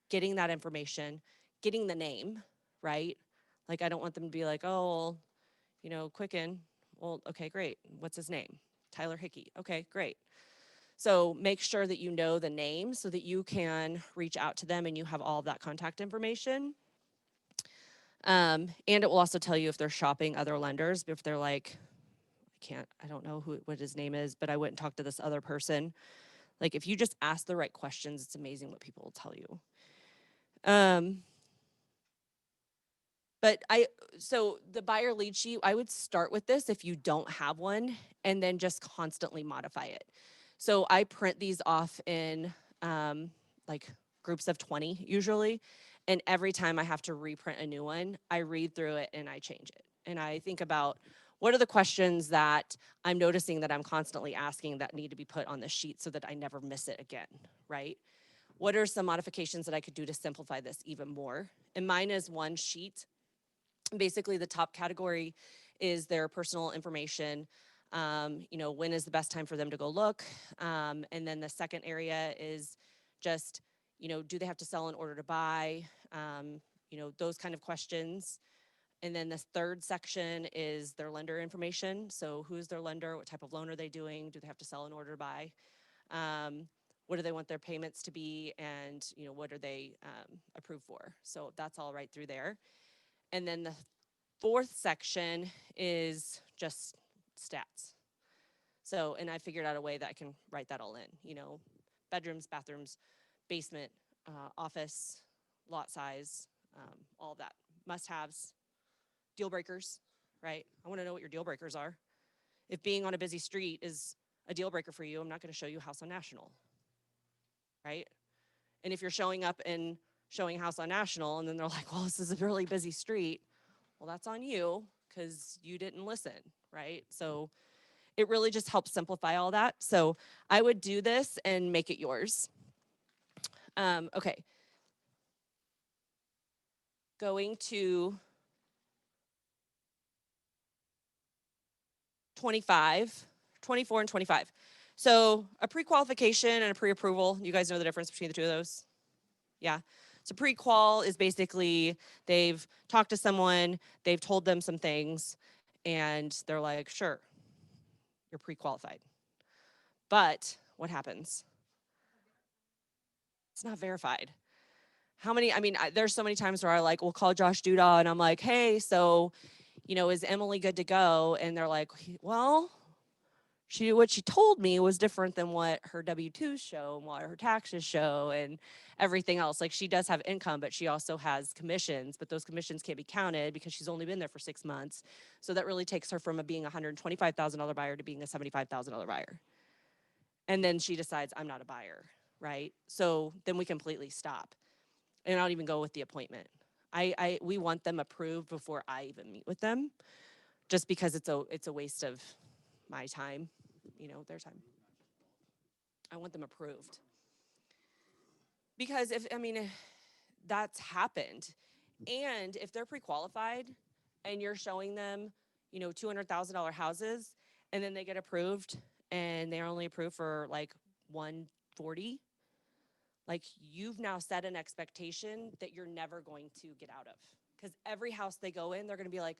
Getting that information, getting the name, right? Like, I don't want them to be like, oh, well, Quicken. Well, okay, great. What's his name? Tyler Hickey. Okay, great. So make sure that you know the name so that you can reach out to them and you have all of that contact information. And it will also tell you if they're shopping other lenders, if they're like, I don't know what his name is, but I went and talked to this other person. Like, if you just ask the right questions, it's amazing what people will tell you. So the buyer lead sheet, I would start with this if you don't have one and then just constantly modify it. So I print these off in like groups of 20 usually. And every time I have to reprint a new one, I read through it and I change it. And I think about what are the questions that I'm noticing that I'm constantly asking that need to be put on the sheet so that I never miss it again, right? What are some modifications that I could do to simplify this even more? And mine is one sheet. Basically, the top category is their personal information. When is the best time for them to go look? And then the second area is just, do they have to sell in order to buy? Those kind of questions. And then the third section is their lender information. So who's their lender? What type of loan are they doing? Do they have to sell in order to buy? What do they want their payments to be? And, what are they approved for? So that's all right through there. And then the fourth section is just stats. So, and I figured out a way that I can write that all in, bedrooms, bathrooms, basement, office, lot size, all of that. Must-haves, deal breakers, right? I want to know what your deal breakers are. If being on a busy street is a deal breaker for you, I'm not going to show you House on National, right? And if you're showing up and showing House on National and then they're like, well, this is a really busy street, well, that's on you because you didn't listen, right? So it really just helps simplify all that. So I would do this and make it yours. Okay. Going to 24 and 25. So a pre-qualification and a pre-approval, you guys know the difference between the two of those? Yeah. So pre-qual is basically they've talked to someone, they've told them some things, and they're like, sure, you're pre-qualified. But what happens? It's not verified. There's so many times where I will call Josh Duda and I'm like, hey, so, is Emily good to go? And they're like, well, what she told me was different than what her W-2s show and what her taxes show and everything else. Like, she does have income, but she also has commissions, but those commissions can't be counted because she's only been there for 6 months. So that really takes her from being a $125,000 buyer to being a $75,000 buyer. And then she decides, I'm not a buyer, right? So then we completely stop. And I don't even go with the appointment. We want them approved before I even meet with them, just because it's a waste of my time, their time. I want them approved. Because if that's happened, and if they're pre-qualified and you're showing them, $200,000 houses, and then they get approved and they're only approved for like 140, like you've now set an expectation that you're never going to get out of. Because every house they go in, they're going to be like,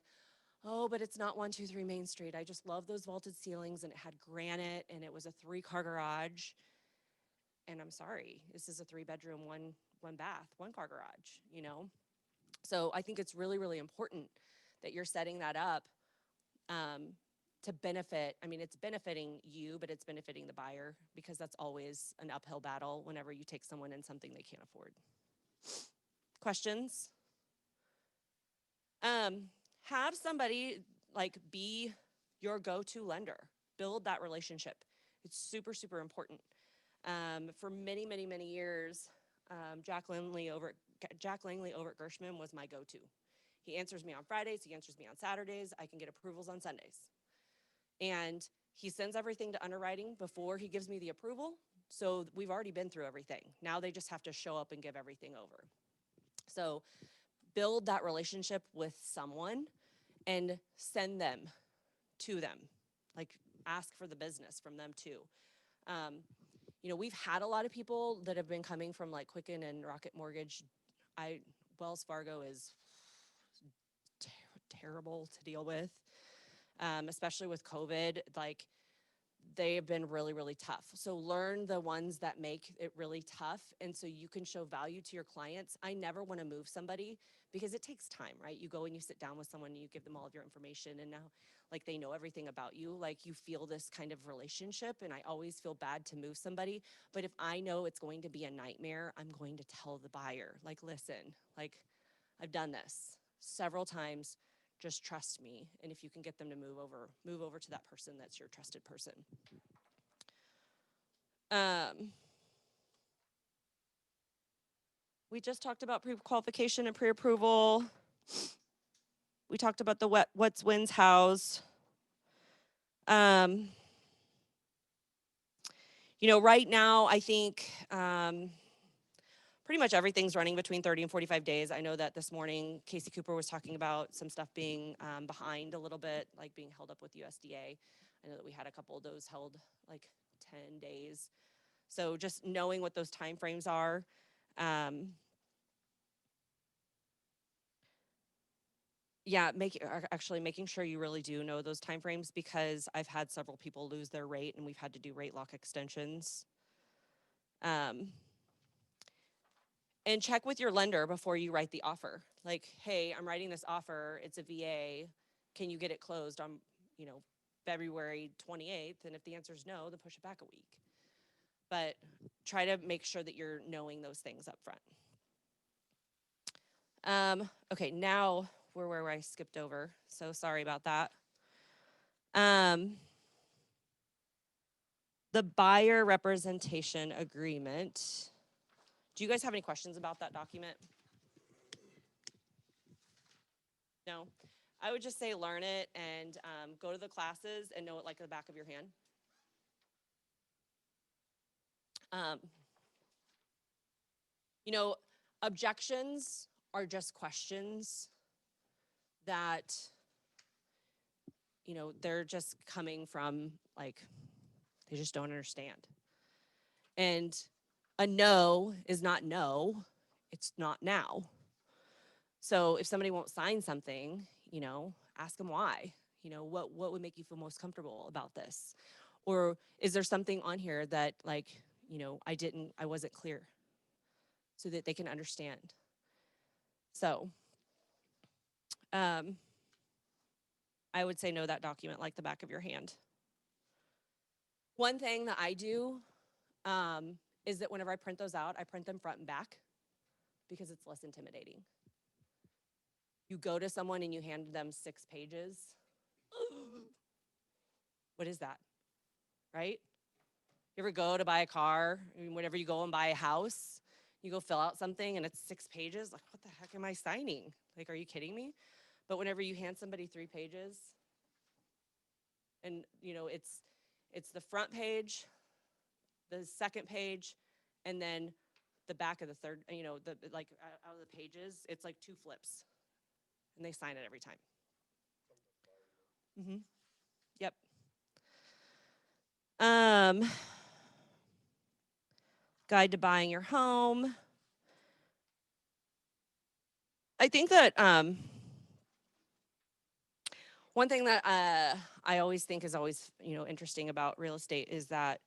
oh, but it's not 123 Main Street. I just love those vaulted ceilings, and it had granite, and it was a 3-car garage. And I'm sorry, this is a 3-bedroom, one bath, 1-car garage, So I think it's really, really important that you're setting that up to benefit. It's benefiting you, but it's benefiting the buyer, because that's always an uphill battle whenever you take someone in something they can't afford. Questions? Have somebody be your go-to lender. Build that relationship. It's super, super important. For many, many, many years, Jack Langley over at Gershman was my go-to. He answers me on Fridays. He answers me on Saturdays. I can get approvals on Sundays. And he sends everything to underwriting before he gives me the approval. So we've already been through everything. Now they just have to show up and give everything over. So build that relationship with someone and send them to them. Ask for the business from them too. We've had a lot of people that have been coming from Quicken and Rocket Mortgage. Wells Fargo is terrible to deal with, especially with COVID. They have been really, really tough. So learn the ones that make it really tough, and so you can show value to your clients. I never want to move somebody because it takes time, right? You go and you sit down with someone and you give them all of your information, and now they know everything about you. You feel this kind of relationship, and I always feel bad to move somebody. But if I know it's going to be a nightmare, I'm going to tell the buyer, listen, I've done this several times. Just trust me. And if you can get them to move over to that person that's your trusted person. We just talked about pre-qualification and pre-approval. We talked about the what's wins hows. Right now, I think pretty much everything's running between 30 and 45 days. I know that this morning, Casey Cooper was talking about some stuff being behind a little bit, being held up with USDA. I know that we had a couple of those held 10 days. So just knowing what those timeframes are. Making sure you really do know those timeframes, because I've had several people lose their rate, and we've had to do rate lock extensions. And check with your lender before you write the offer. Hey, I'm writing this offer. It's a VA. Can you get it closed on, February 28th? And if the answer is no, then push it back a week. But try to make sure that you're knowing those things up front. Okay, now we're where I skipped over. So sorry about that. The buyer representation agreement. Do you guys have any questions about that document? No? I would just say learn it and go to the classes and know it like the back of your hand. Objections are just questions that, they're just coming from, they just don't understand. And a no is not no, it's not now. So if somebody won't sign something, ask them why. What would make you feel most comfortable about this? Or is there something on here that I wasn't clear, so that they can understand. So I would say know that document like the back of your hand. One thing that I do is that whenever I print those out, I print them front and back, because it's less intimidating. You go to someone and you hand them 6 pages. What is that? Right? You ever go to buy a car, whenever you go and buy a house, You go fill out something and it's 6 pages. Like, what the heck am I signing? Like, are you kidding me? But whenever you hand somebody 3 pages, and it's the front page, the second page, and then the back of the third, the like out of the pages, it's like 2 flips, and they sign it every time. Yep. Guide to buying your home. I think that one thing that I always think is always interesting about real estate is that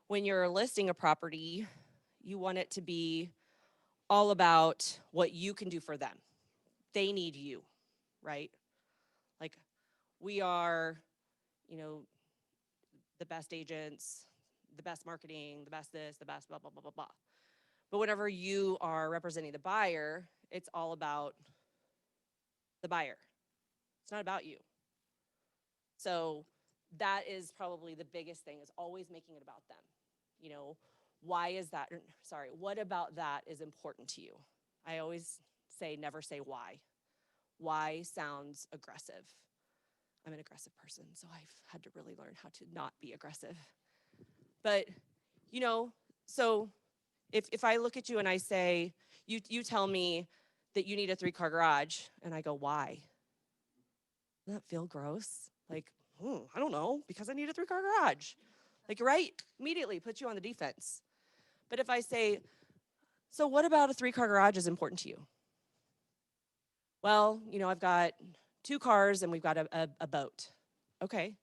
when you're listing a property, you want it to be all about what you can do for them. They need you, right? Like, we are, the best agents, the best marketing, the best this, the best blah, blah, blah, blah, blah. But whenever you are representing the buyer, it's all about the buyer. It's not about you. So that is probably the biggest thing, is always making it about them. Why is that? Sorry, what about that is important to you? I always say, never say why. Why sounds aggressive. I'm an aggressive person, so I've had to really learn how to not be aggressive. But, so if I look at you and I say, you tell me that you need a 3-car garage, and I go, why? Doesn't that feel gross? Like, I don't know, because I need a 3-car garage. Like, right? Immediately puts you on the defense. But if I say, so what about a 3-car garage is important to you? Well, I've got 2 cars and we've got a boat. Okay.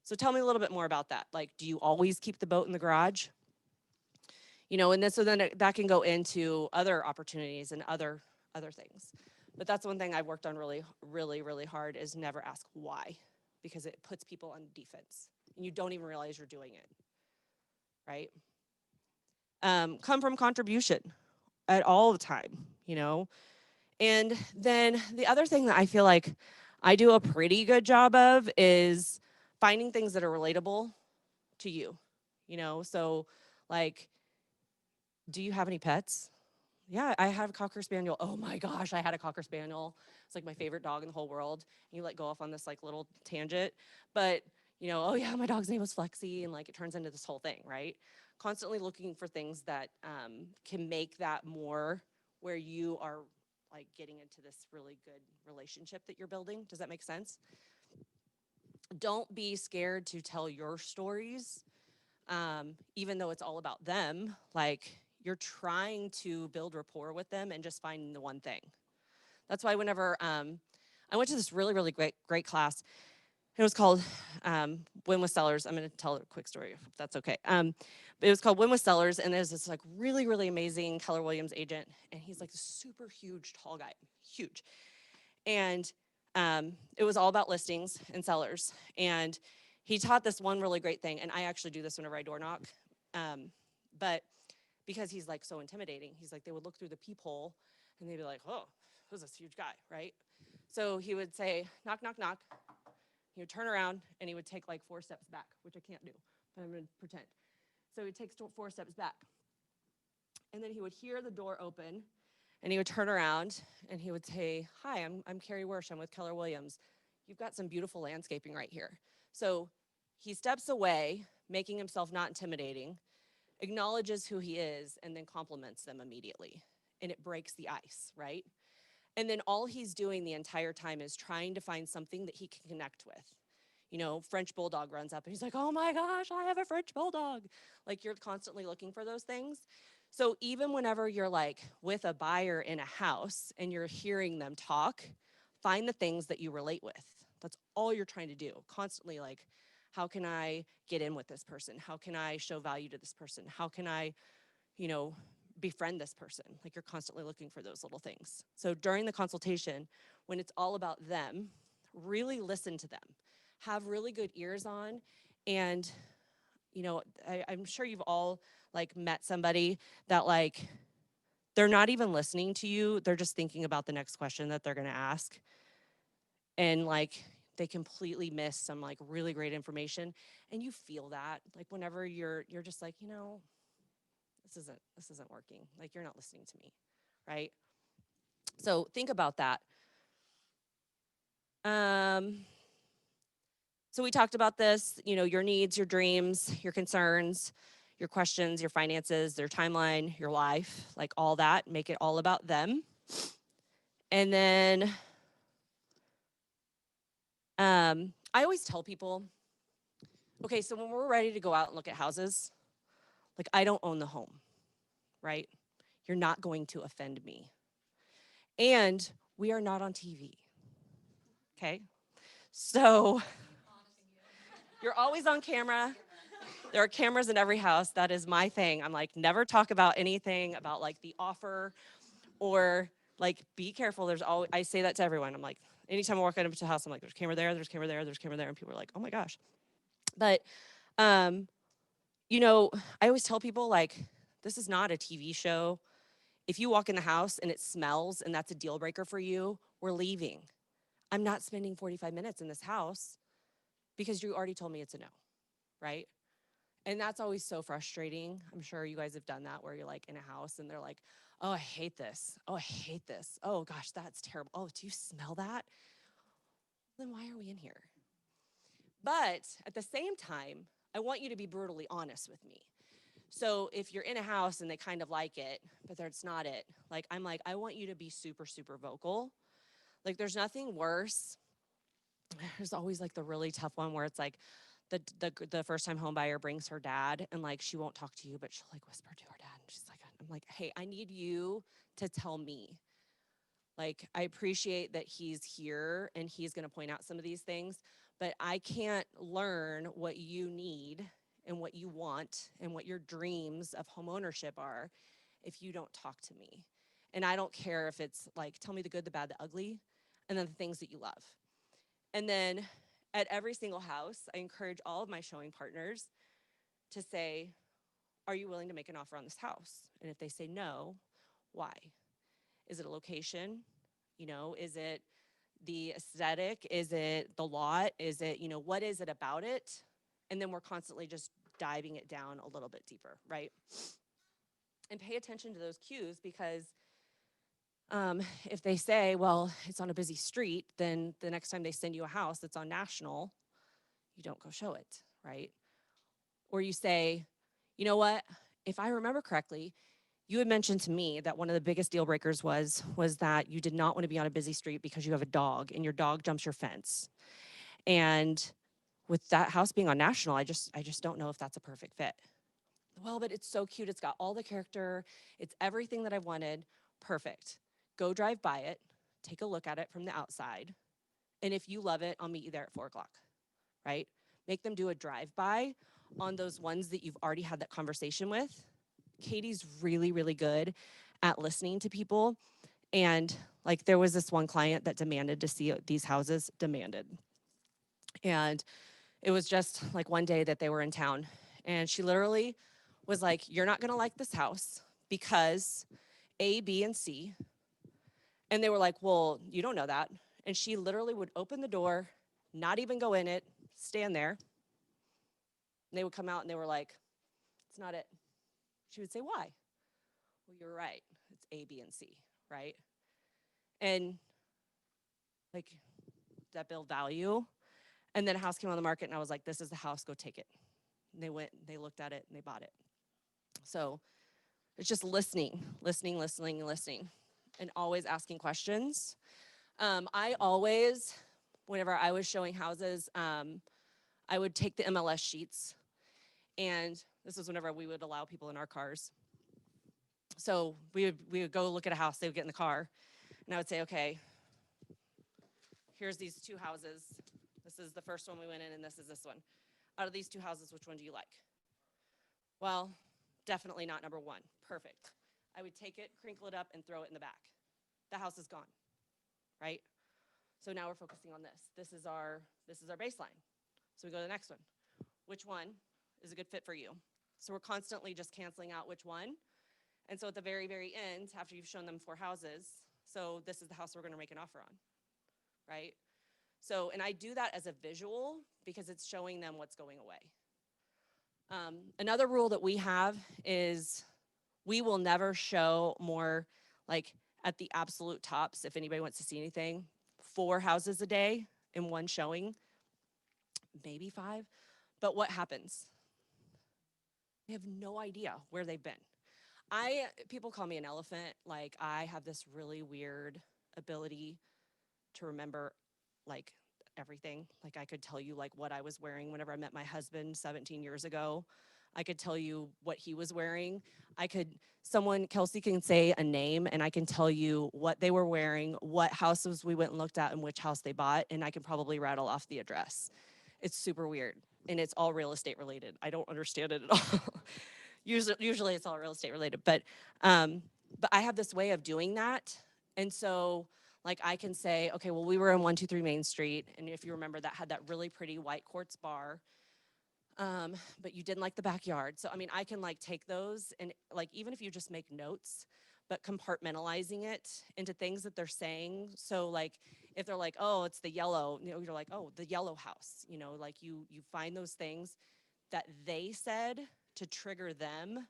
So tell me a little bit more about that. Like, do you always keep the boat in the garage? And then that can go into other opportunities and other things. But that's one thing I've worked on really, really, really hard, is never ask why, because it puts people on defense and you don't even realize you're doing it, right? Come from contribution at all the time, And then the other thing that I feel like I do a pretty good job of is finding things that are relatable to you, So, like, do you have any pets? Yeah, I have a Cocker Spaniel. Oh my gosh, I had a Cocker Spaniel. It's like my favorite dog in the whole world. You go off on this like little tangent, but oh yeah, my dog's name was Flexi, and like it turns into this whole thing, right? Constantly looking for things that can make that more where you are like getting into this really good relationship that you're building. Does that make sense? Don't be scared to tell your stories, even though it's all about them. Like, you're trying to build rapport with them and just finding the one thing. That's why whenever I went to this really, really great class, it was called Win with Sellers. I'm going to tell a quick story, if that's okay. It was called Win with Sellers, and there's this like really, really amazing Keller Williams agent, and he's like a super huge, tall guy, huge. And it was all about listings and sellers. And he taught this one really great thing, and I actually do this whenever I door knock. But because he's like so intimidating, he's like, they would look through the peephole and they'd be like, oh, who's this huge guy, right? So he would say, knock, knock, knock. He would turn around and he would take like 4 steps back, which I can't do, but I'm gonna pretend. So he takes 4 steps back. And then he would hear the door open and he would turn around and he would say, hi, I'm Kari Wyrsch, I'm with Keller Williams. You've got some beautiful landscaping right here. So he steps away, making himself not intimidating, acknowledges who he is, and then compliments them immediately. And it breaks the ice, right? And then all he's doing the entire time is trying to find something that he can connect with. French bulldog runs up and he's like, oh my gosh, I have a French bulldog. Like, you're constantly looking for those things. So even whenever you're like with a buyer in a house and you're hearing them talk, find the things that you relate with. That's all you're trying to do. Constantly, like, how can I get in with this person? How can I show value to this person? How can I, befriend this person? Like, you're constantly looking for those little things. So during the consultation, when it's all about them, really listen to them. Have really good ears on. And, I'm sure you've all like met somebody that like, they're not even listening to you. They're just thinking about the next question that they're going to ask. And like, they completely miss some like really great information. And you feel that like whenever you're just like, this isn't working. Like, you're not listening to me, right? So think about that. So we talked about this, you know, your needs, your dreams, your concerns, your questions, your finances, their timeline, your life, like all that, make it all about them. And then I always tell people, okay, so when we're ready to go out and look at houses, like, I don't own the home, right? You're not going to offend me. And we are not on TV, okay? So you're always on camera. There are cameras in every house. That is my thing. I'm like, never talk about anything about like the offer, or like, be careful. There's always, I say that to everyone. I'm like, anytime I walk into a house, I'm like, there's camera there, there's camera there, there's camera there. And people are like, oh my gosh. But, you know, I always tell people, like, this is not a TV show. If you walk in the house and it smells and that's a deal breaker for you, we're leaving. I'm not spending 45 minutes in this house because you already told me it's a no, right? And that's always so frustrating. I'm sure you guys have done that, where you're like in a house and they're like, oh, I hate this. Oh, I hate this. Oh gosh, that's terrible. Oh, do you smell that? Then why are we in here? But at the same time, I want you to be brutally honest with me. So if you're in a house and they kind of like it, but it's not it, like, I'm like, I want you to be super, super vocal. Like, there's nothing worse. There's always like the really tough one where it's like the first time home buyer brings her dad, and like, she won't talk to you, but she'll like whisper to her dad. And she's like, I'm like, hey, I need you to tell me. Like, I appreciate that he's here and he's going to point out some of these things, but I can't learn what you need and what you want and what your dreams of home ownership are if you don't talk to me. And I don't care if it's like, tell me the good, the bad, the ugly, and then the things that you love. And then at every single house, I encourage all of my showing partners to say, are you willing to make an offer on this house? And if they say no, why? Is it a location? You know, is it the aesthetic? Is it the lot? Is it, you know, what is it about it? And then we're constantly just diving it down a little bit deeper, right? And pay attention to those cues, because if they say, well, it's on a busy street, then the next time they send you a house that's on National, you don't go show it, right? Or you say, you know what, if I remember correctly, you had mentioned to me that one of the biggest deal breakers was that you did not want to be on a busy street because you have a dog and your dog jumps your fence. And with that house being on National, I just don't know if that's a perfect fit. Well, but it's so cute. It's got all the character. It's everything that I wanted. Perfect. Go drive by it. Take a look at it from the outside. And if you love it, I'll meet you there at 4 o'clock, right? Make them do a drive-by on those ones that you've already had that conversation with. Katie's really, really good at listening to people. And like, there was this one client that demanded to see these houses, And it was just like one day that they were in town. And she literally was like, you're not gonna like this house because A, B, and C. And they were like, well, you don't know that. And she literally would open the door, not even go in it, stand there. And they would come out and they were like, it's not it. She would say, why? Well, you're right. It's A, B, and C, right? And like, that build value. And then a house came on the market and I was like, this is the house, go take it. And they went, they looked at it and they bought it. So it's just listening, and always asking questions. I always, whenever I was showing houses, I would take the MLS sheets, and this was whenever we would allow people in our cars. So we would go look at a house, they would get in the car, and I would say, okay, here's these 2 houses. This is the first one we went in, and this is this one. Out of these 2 houses, which one do you like? Well, definitely not number 1. Perfect. I would take it, crinkle it up, and throw it in the back. The house is gone, right? So now we're focusing on this. This is our baseline. So we go to the next one. Which one is a good fit for you? So we're constantly just canceling out which one. And so at the very, very end, after you've shown them 4 houses, so this is the house we're gonna make an offer on, right? So, and I do that as a visual because it's showing them what's going away. Another rule that we have is We will never show more, like at the absolute tops, if anybody wants to see anything, 4 houses a day in one showing, maybe 5. But what happens? We have no idea where they've been. People call me an elephant. Like, I have this really weird ability to remember, like, everything. Like, I could tell you, like, what I was wearing whenever I met my husband 17 years ago. I could tell you what he was wearing. Kelsey can say a name, and I can tell you what they were wearing, what houses we went and looked at, and which house they bought, and I can probably rattle off the address. It's super weird, and it's all real estate related. I don't understand it at all. Usually it's all real estate related, but I have this way of doing that, and so like I can say, okay, well, we were in 123 Main Street, and if you remember, that had that really pretty white quartz bar, but you didn't like the backyard. So I mean, I can like take those and like even if you just make notes, but compartmentalizing it into things that they're saying. So like if they're like, oh, it's the yellow, you know, you're like, oh, the yellow house, you know, like you find those things that they said to trigger them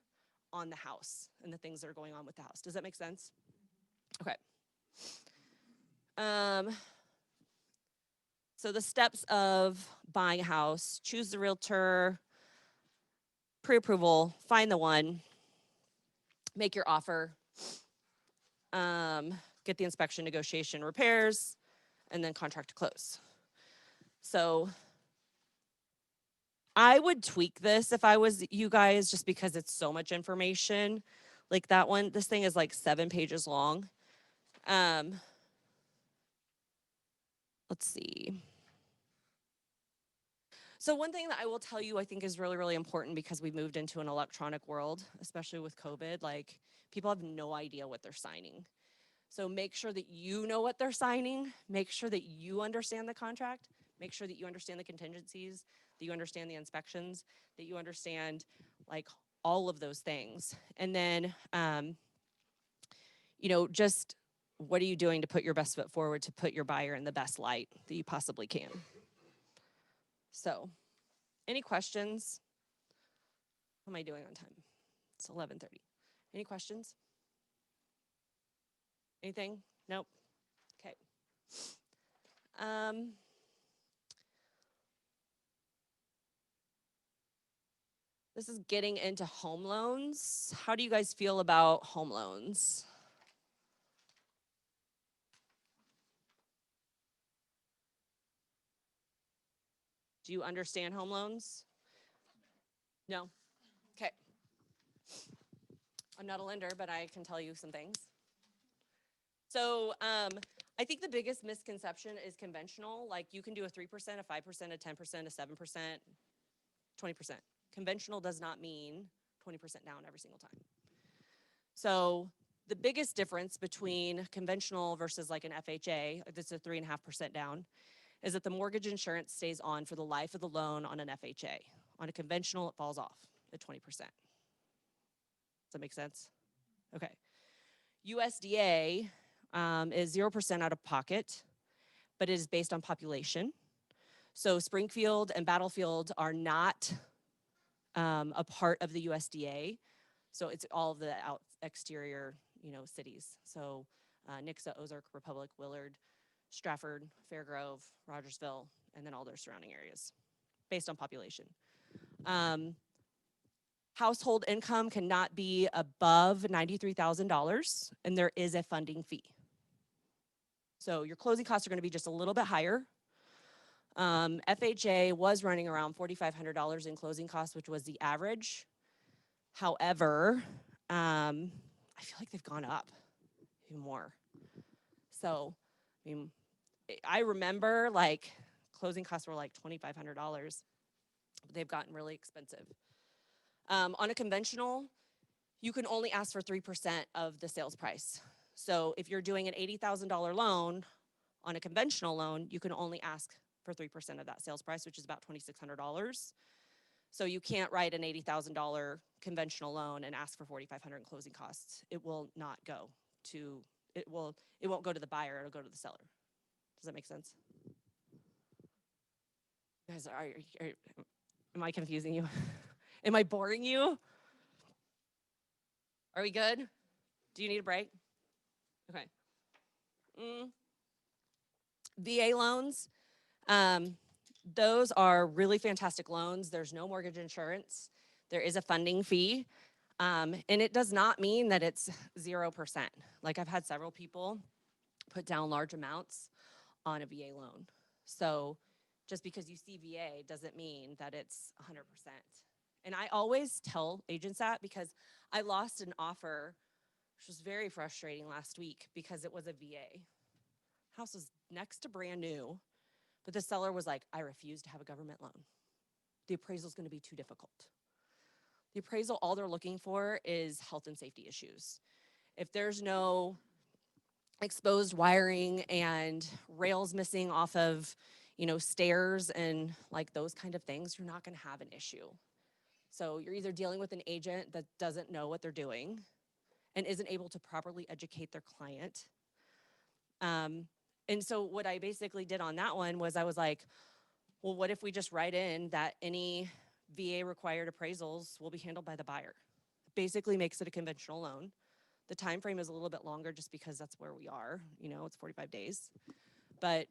on the house and the things that are going on with the house. Does that make sense? Okay. So the steps of buying a house: choose the realtor, pre-approval, find the one, make your offer, get the inspection, negotiation, repairs, and then contract to close. So I would tweak this if I was you guys, just because it's so much information. Like that one, this thing is like 7 pages long. Let's see. So one thing that I will tell you I think is really, really important, because we moved into an electronic world, especially with COVID, like people have no idea what they're signing. So make sure that you know what they're signing, make sure that you understand the contract, make sure that you understand the contingencies, that you understand the inspections, that you understand like all of those things. And then, you know, just what are you doing to put your best foot forward, to put your buyer in the best light that you possibly can. So, any questions? How am I doing on time? It's 11:30. Any questions? Anything? Nope. Okay. This is getting into home loans. How do you guys feel about home loans? Do you understand home loans? No? Okay. I'm not a lender, but I can tell you some things. So I think the biggest misconception is conventional. Like you can do a 3%, a 5%, a 10%, a 7%, 20%. Conventional does not mean 20% down every single time. So the biggest difference between conventional versus like an FHA, that's a 3.5% down, is that the mortgage insurance stays on for the life of the loan on an FHA. On a conventional, it falls off at 20%. Does that make sense? Okay. USDA is 0% out of pocket, but it is based on population. So Springfield and Battlefield are not a part of the USDA. So it's all of the exterior, you know, cities. So Nixa, Ozark, Republic, Willard, Stratford, Fairgrove, Rogersville, and then all their surrounding areas based on population. Household income cannot be above $93,000, and there is a funding fee. So your closing costs are going to be just a little bit higher. FHA was running around $4,500 in closing costs, which was the average. However, I feel like they've gone up even more. So, I mean, I remember like closing costs were like $2,500. They've gotten really expensive. On a conventional, you can only ask for 3% of the sales price. So if you're doing an $80,000 loan on a conventional loan, you can only ask for 3% of that sales price, which is about $2,600. So you can't write an $80,000 conventional loan and ask for $4,500 in closing costs. It will not go to, it won't go to the buyer, it'll go to the seller. Does that make sense? You guys, am I confusing you? Am I boring you? Are we good? Do you need a break? Okay. VA loans, those are really fantastic loans. There's no mortgage insurance. There is a funding fee. And it does not mean that it's 0%. Like I've had several people put down large amounts on a VA loan. So just because you see VA doesn't mean that it's 100%. And I always tell agents that because I lost an offer, which was very frustrating last week because it was a VA. House was next to brand new, but the seller was like, I refuse to have a government loan. The appraisal is going to be too difficult. The appraisal, all they're looking for is health and safety issues. If there's no exposed wiring and rails missing off of, stairs and like those kind of things, you're not going to have an issue. So you're either dealing with an agent that doesn't know what they're doing and isn't able to properly educate their client. And so what I basically did on that one was I was like, well, what if we just write in that any VA required appraisals will be handled by the buyer? Basically makes it a conventional loan. The time frame is a little bit longer just because that's where we are, it's 45 days. But,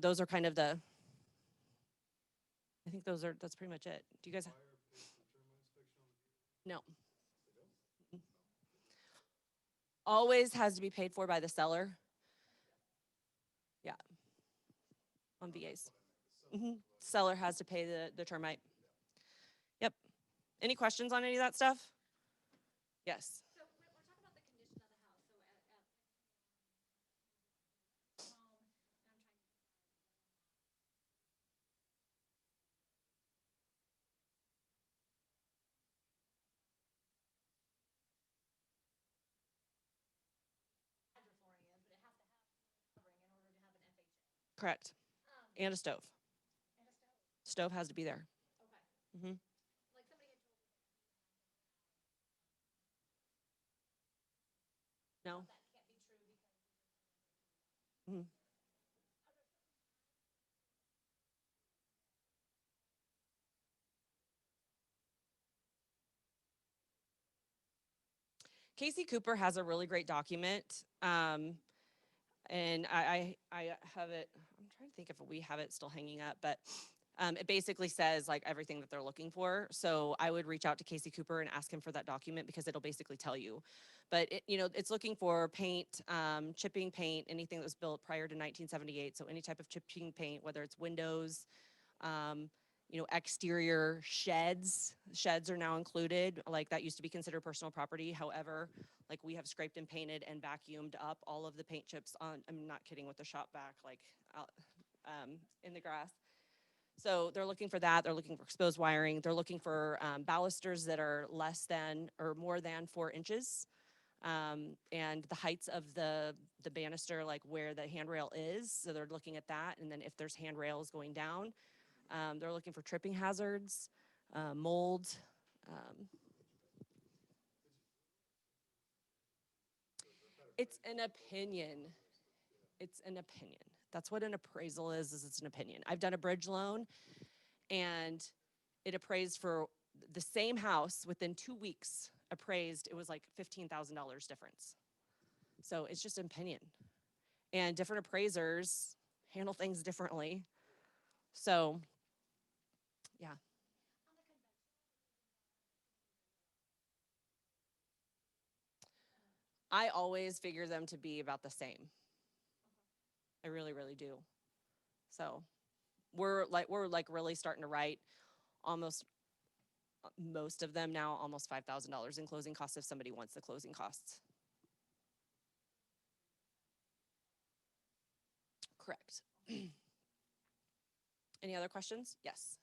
those are kind of I think that's pretty much it. Do you guys? No. Always has to be paid for by the seller. Yeah. On VAs. Seller has to pay the termite. Yep. Any questions on any of that stuff? Yes. So we're talking about the condition of the house. Correct. And a stove. Stove has to be there. Okay. hmm Like somebody had told me No. that can't be true because Mhm. Casey Cooper has a really great document. And I have it, I'm trying to think if we have it still hanging up, but it basically says like everything that they're looking for. So I would reach out to Casey Cooper and ask him for that document because it'll basically tell you. But it's looking for paint, chipping paint, anything that was built prior to 1978. So any type of chipping paint, whether it's windows, um, exterior sheds. Sheds are now included. Like that used to be considered personal property. However, like we have scraped and painted and vacuumed up all of the paint chips on, I'm not kidding, with the shop vac, like out, in the grass. So they're looking for that. They're looking for exposed wiring. They're looking for balusters that are less than or more than 4 inches. And the heights of the banister, like where the handrail is. So they're looking at that. And then if there's handrails going down, they're looking for tripping hazards, mold. It's an opinion. It's an opinion. That's what an appraisal is it's an opinion. I've done a bridge loan and it appraised for the same house within 2 weeks appraised. It was like $15,000 difference. So it's just an opinion. And different appraisers handle things differently. So, yeah. I always figure them to be about the same. I really, really do. So we're like really starting to write almost most of them now, almost $5,000 in closing costs if somebody wants the closing costs. Correct. Any other questions? Yes.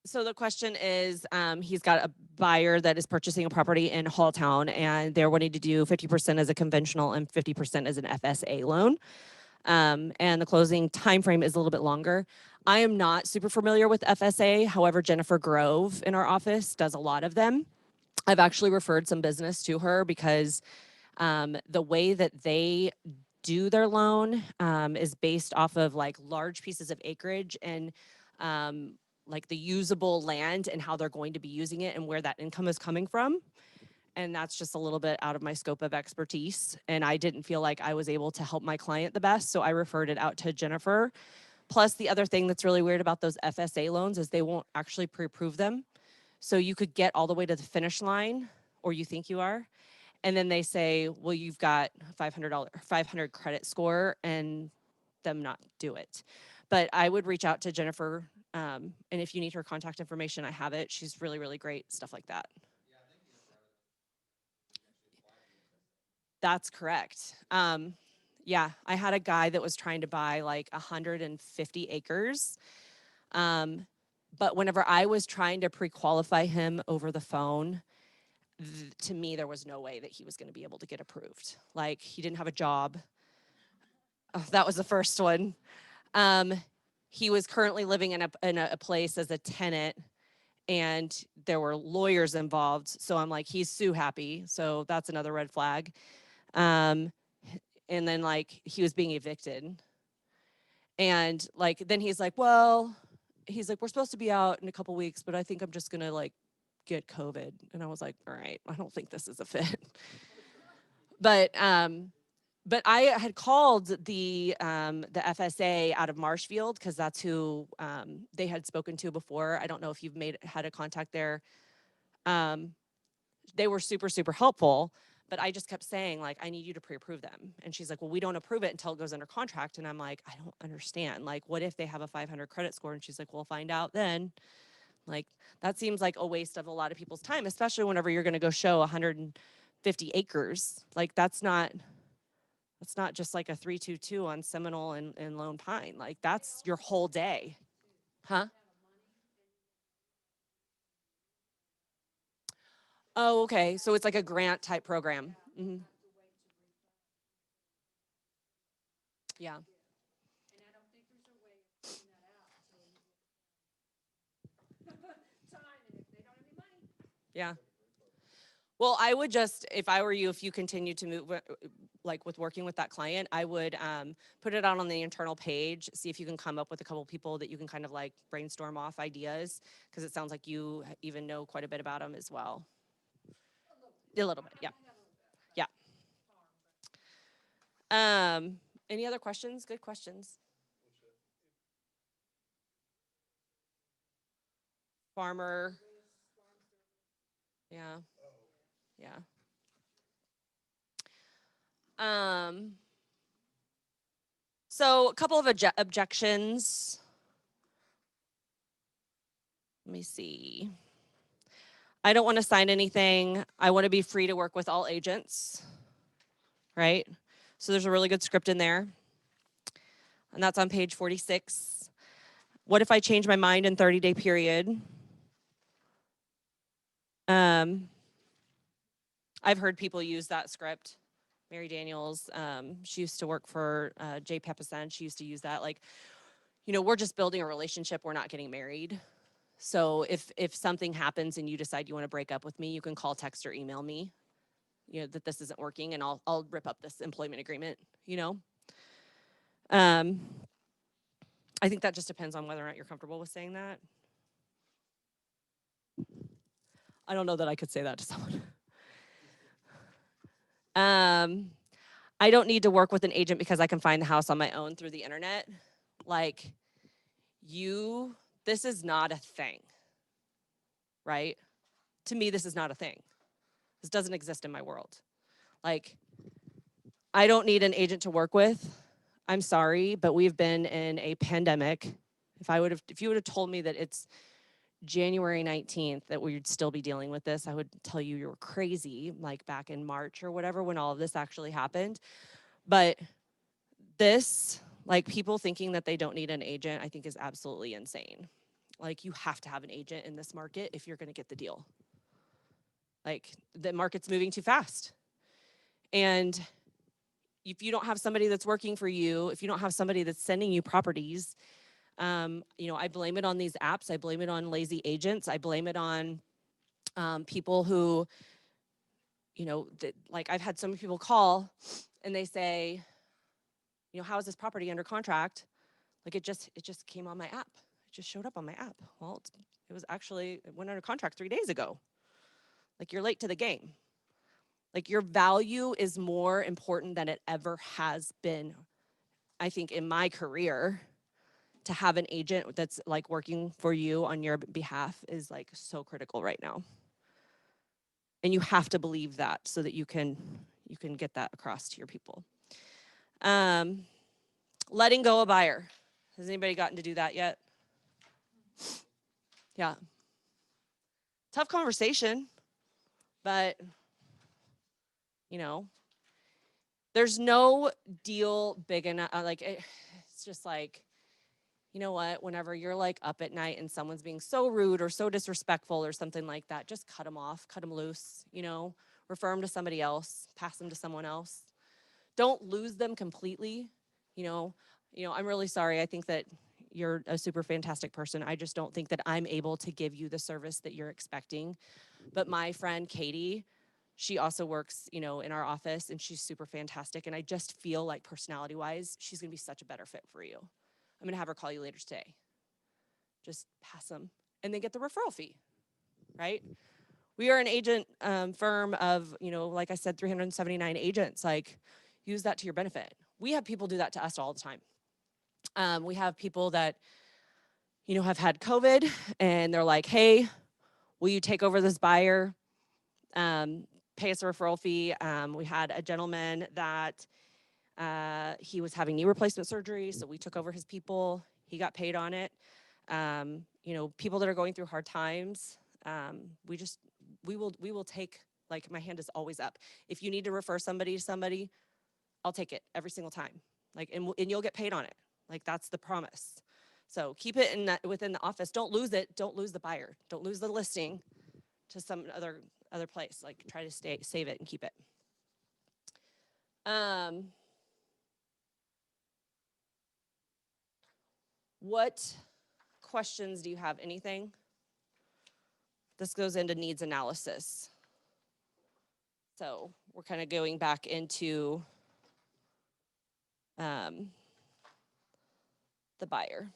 So the question is, he's got a buyer that is purchasing a property in Halltown, and they're wanting to do 50% as a conventional and 50% as an FSA loan. And the closing time frame is a little bit longer. I am not super familiar with FSA. However, Jennifer Grove in our office does a lot of them. I've actually referred some business to her because the way that they do their loan is based off of like large pieces of acreage and like the usable land and how they're going to be using it and where that income is coming from. And that's just a little bit out of my scope of expertise. And I didn't feel like I was able to help my client the best. So I referred it out to Jennifer. Plus, the other thing that's really weird about those FSA loans is they won't actually pre-approve them. So you could get all the way to the finish line, or you think you are. And then they say, well, you've got $500 credit score, and them not do it. But I would reach out to Jennifer. And if you need her contact information, I have it. She's really, really great, stuff like that. That's correct. Yeah, I had a guy that was trying to buy like 150 acres. But whenever I was trying to pre-qualify him over the phone, to me, there was no way that he was going to be able to get approved. Like, he didn't have a job. Oh, that was the first one. He was currently living in a place as a tenant, and there were lawyers involved. So I'm like, he's sue happy. So that's another red flag. And then like he was being evicted. And like then he's like, well, he's like, we're supposed to be out in a couple weeks, but I think I'm just gonna like get COVID. And I was like, all right, I don't think this is a fit. But I had called the FSA out of Marshfield because that's who they had spoken to before. I don't know if you've had a contact there. They were super, super helpful, but I just kept saying, like, I need you to pre-approve them. And she's like, well, we don't approve it until it goes under contract. And I'm like, I don't understand. Like, what if they have a 500 credit score? And she's like, we'll find out then. Like, that seems like a waste of a lot of people's time, especially whenever you're going to go show 150 acres. Like, that's not just like a 322 on Seminole and Lone Pine. Like, that's your whole day. Huh? Oh, okay. So it's like a grant type program. Mm-hmm. Yeah. Yeah. Well, I would just, if I were you, if you continue to move, like with working with that client, I would put it out on the internal page, see if you can come up with a couple people that you can kind of like brainstorm off ideas, because it sounds like you even know quite a bit about them as well. A little bit, yeah. Yeah. Any other questions? Good questions. Farmer. Yeah. Yeah. So a couple of objections. Let me see. I don't want to sign anything. I want to be free to work with all agents, right? So there's a really good script in there. And that's on page 46. What if I change my mind in 30-day period? I've heard people use that script. Mary Daniels, she used to work for Jay Pepison. She used to use that. Like, you know, we're just building a relationship. We're not getting married. So if something happens and you decide you want to break up with me, you can call, text, or email me, you know, that this isn't working, and I'll rip up this employment agreement, you know. I think that just depends on whether or not you're comfortable with saying that. I don't know that I could say that to someone. I don't need to work with an agent because I can find the house on my own through the internet. Like, this is not a thing, right? To me, this is not a thing. This doesn't exist in my world. Like, I don't need an agent to work with. I'm sorry, but we've been in a pandemic. If you would have told me that it's January 19th that we'd still be dealing with this, I would tell you were crazy, like back in March or whatever, when all of this actually happened. But this, like, people thinking that they don't need an agent, I think is absolutely insane. Like, you have to have an agent in this market if you're going to get the deal. Like, the market's moving too fast. And if you don't have somebody that's working for you, if you don't have somebody that's sending you properties, I blame it on these apps. I blame it on lazy agents. I blame it on people who, like, I've had some people call and they say, how is this property under contract? Like, it just came on my app. It just showed up on my app. Well, it went under contract 3 days ago. Like, you're late to the game. Like, your value is more important than it ever has been, I think, in my career. To have an agent that's like working for you on your behalf is like so critical right now. And you have to believe that so that you can get that across to your people. Letting go a buyer. Has anybody gotten to do that yet? Yeah. Tough conversation, but there's no deal big enough. It's just like, you know what, whenever you're like up at night and someone's being so rude or so disrespectful or something like that, just cut them off, cut them loose, refer them to somebody else, pass them to someone else. Don't lose them completely. I'm really sorry. I think that you're a super fantastic person. I just don't think that I'm able to give you the service that you're expecting. But my friend Katie, she also works, in our office, and she's super fantastic. And I just feel like personality-wise, she's going to be such a better fit for you. I'm going to have her call you later today. Just pass them and then get the referral fee, right? We are an agent firm of, like I said, 379 agents. Like, use that to your benefit. We have people do that to us all the time. We have people that, have had COVID and they're like, hey, will you take over this buyer? Pay us a referral fee. We had a gentleman that he was having knee replacement surgery, so we took over his people. He got paid on it. People that are going through hard times, we will take, like, my hand is always up. If you need to refer somebody to somebody, I'll take it every single time. Like, and you'll get paid on it. Like, that's the promise. So keep it within the office. Don't lose it. Don't lose the buyer. Don't lose the listing to some other place. Like, try to save it and keep it. What questions do you have? Anything? This goes into needs analysis. So we're kind of going back into the buyer.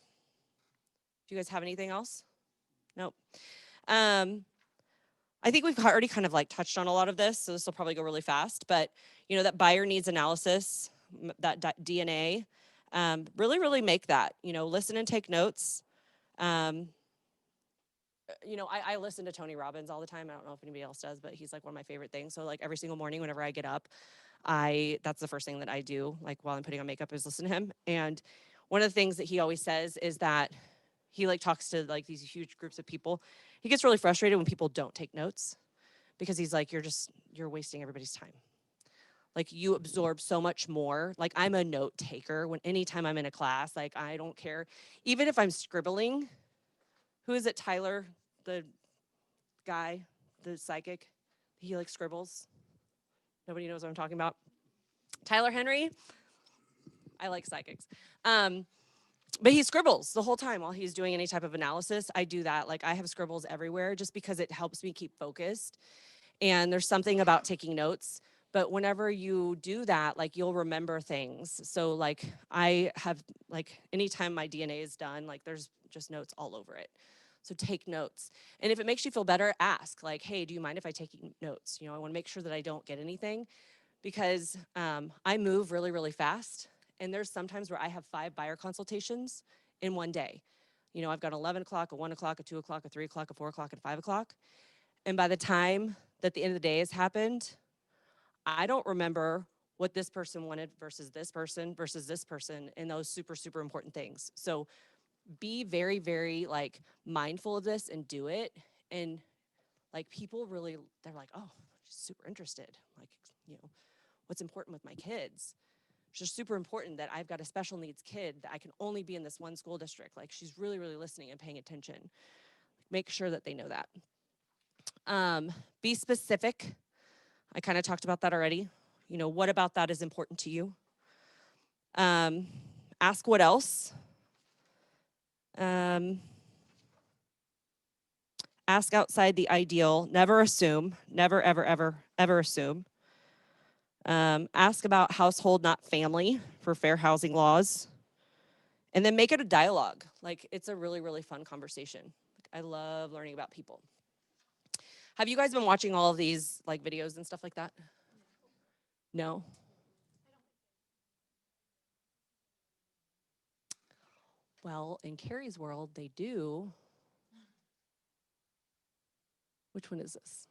Do you guys have anything else? Nope. I think we've already kind of like touched on a lot of this, so this will probably go really fast. But that buyer needs analysis, that DNA, really, really make that. Listen and take notes. I listen to Tony Robbins all the time. I don't know if anybody else does, but he's like one of my favorite things. So like every single morning, whenever I get up, that's the first thing that I do, like while I'm putting on makeup, is listen to him. And one of the things that he always says is that he like talks to like these huge groups of people. He gets really frustrated when people don't take notes, because he's like, you're wasting everybody's time. Like, you absorb so much more. Like, I'm a note taker. Anytime I'm in a class, like, I don't care. Even if I'm scribbling, who is it, Tyler, the guy, the psychic? He like scribbles. Nobody knows what I'm talking about. Tyler Henry. I like psychics. But he scribbles the whole time while he's doing any type of analysis. I do that. Like, I have scribbles everywhere just because it helps me keep focused. And there's something about taking notes. But whenever you do that, like, you'll remember things. So like, I have, like, anytime my DNA is done, like, there's just notes all over it. So take notes. And if it makes you feel better, ask, like, hey, do you mind if I take notes? I want to make sure that I don't get anything, because I move really, really fast. And there's sometimes where I have 5 buyer consultations in one day. I've got 11 o'clock, a 1 o'clock, a 2 o'clock, a 3 o'clock, a 4 o'clock, and 5 o'clock. And by the time that the end of the day has happened, I don't remember what this person wanted versus this person and those super, super important things. So be very, very like mindful of this and do it. And like, people really, they're like, oh, she's super interested. Like, what's important with my kids? It's just super important that I've got a special needs kid that I can only be in this one school district. Like she's really, really listening and paying attention. Make sure that they know that. Be specific. I kind of talked about that already. You know, what about that is important to you? Ask what else. Ask outside the ideal. Never assume. Never, ever, ever, ever assume. Ask about household, not family, for fair housing laws. And then make it a dialogue. Like, it's a really, really fun conversation. Like, I love learning about people. Have you guys been watching all of these like videos and stuff like that? No? Well, in Kari's world, they do. Which one is this?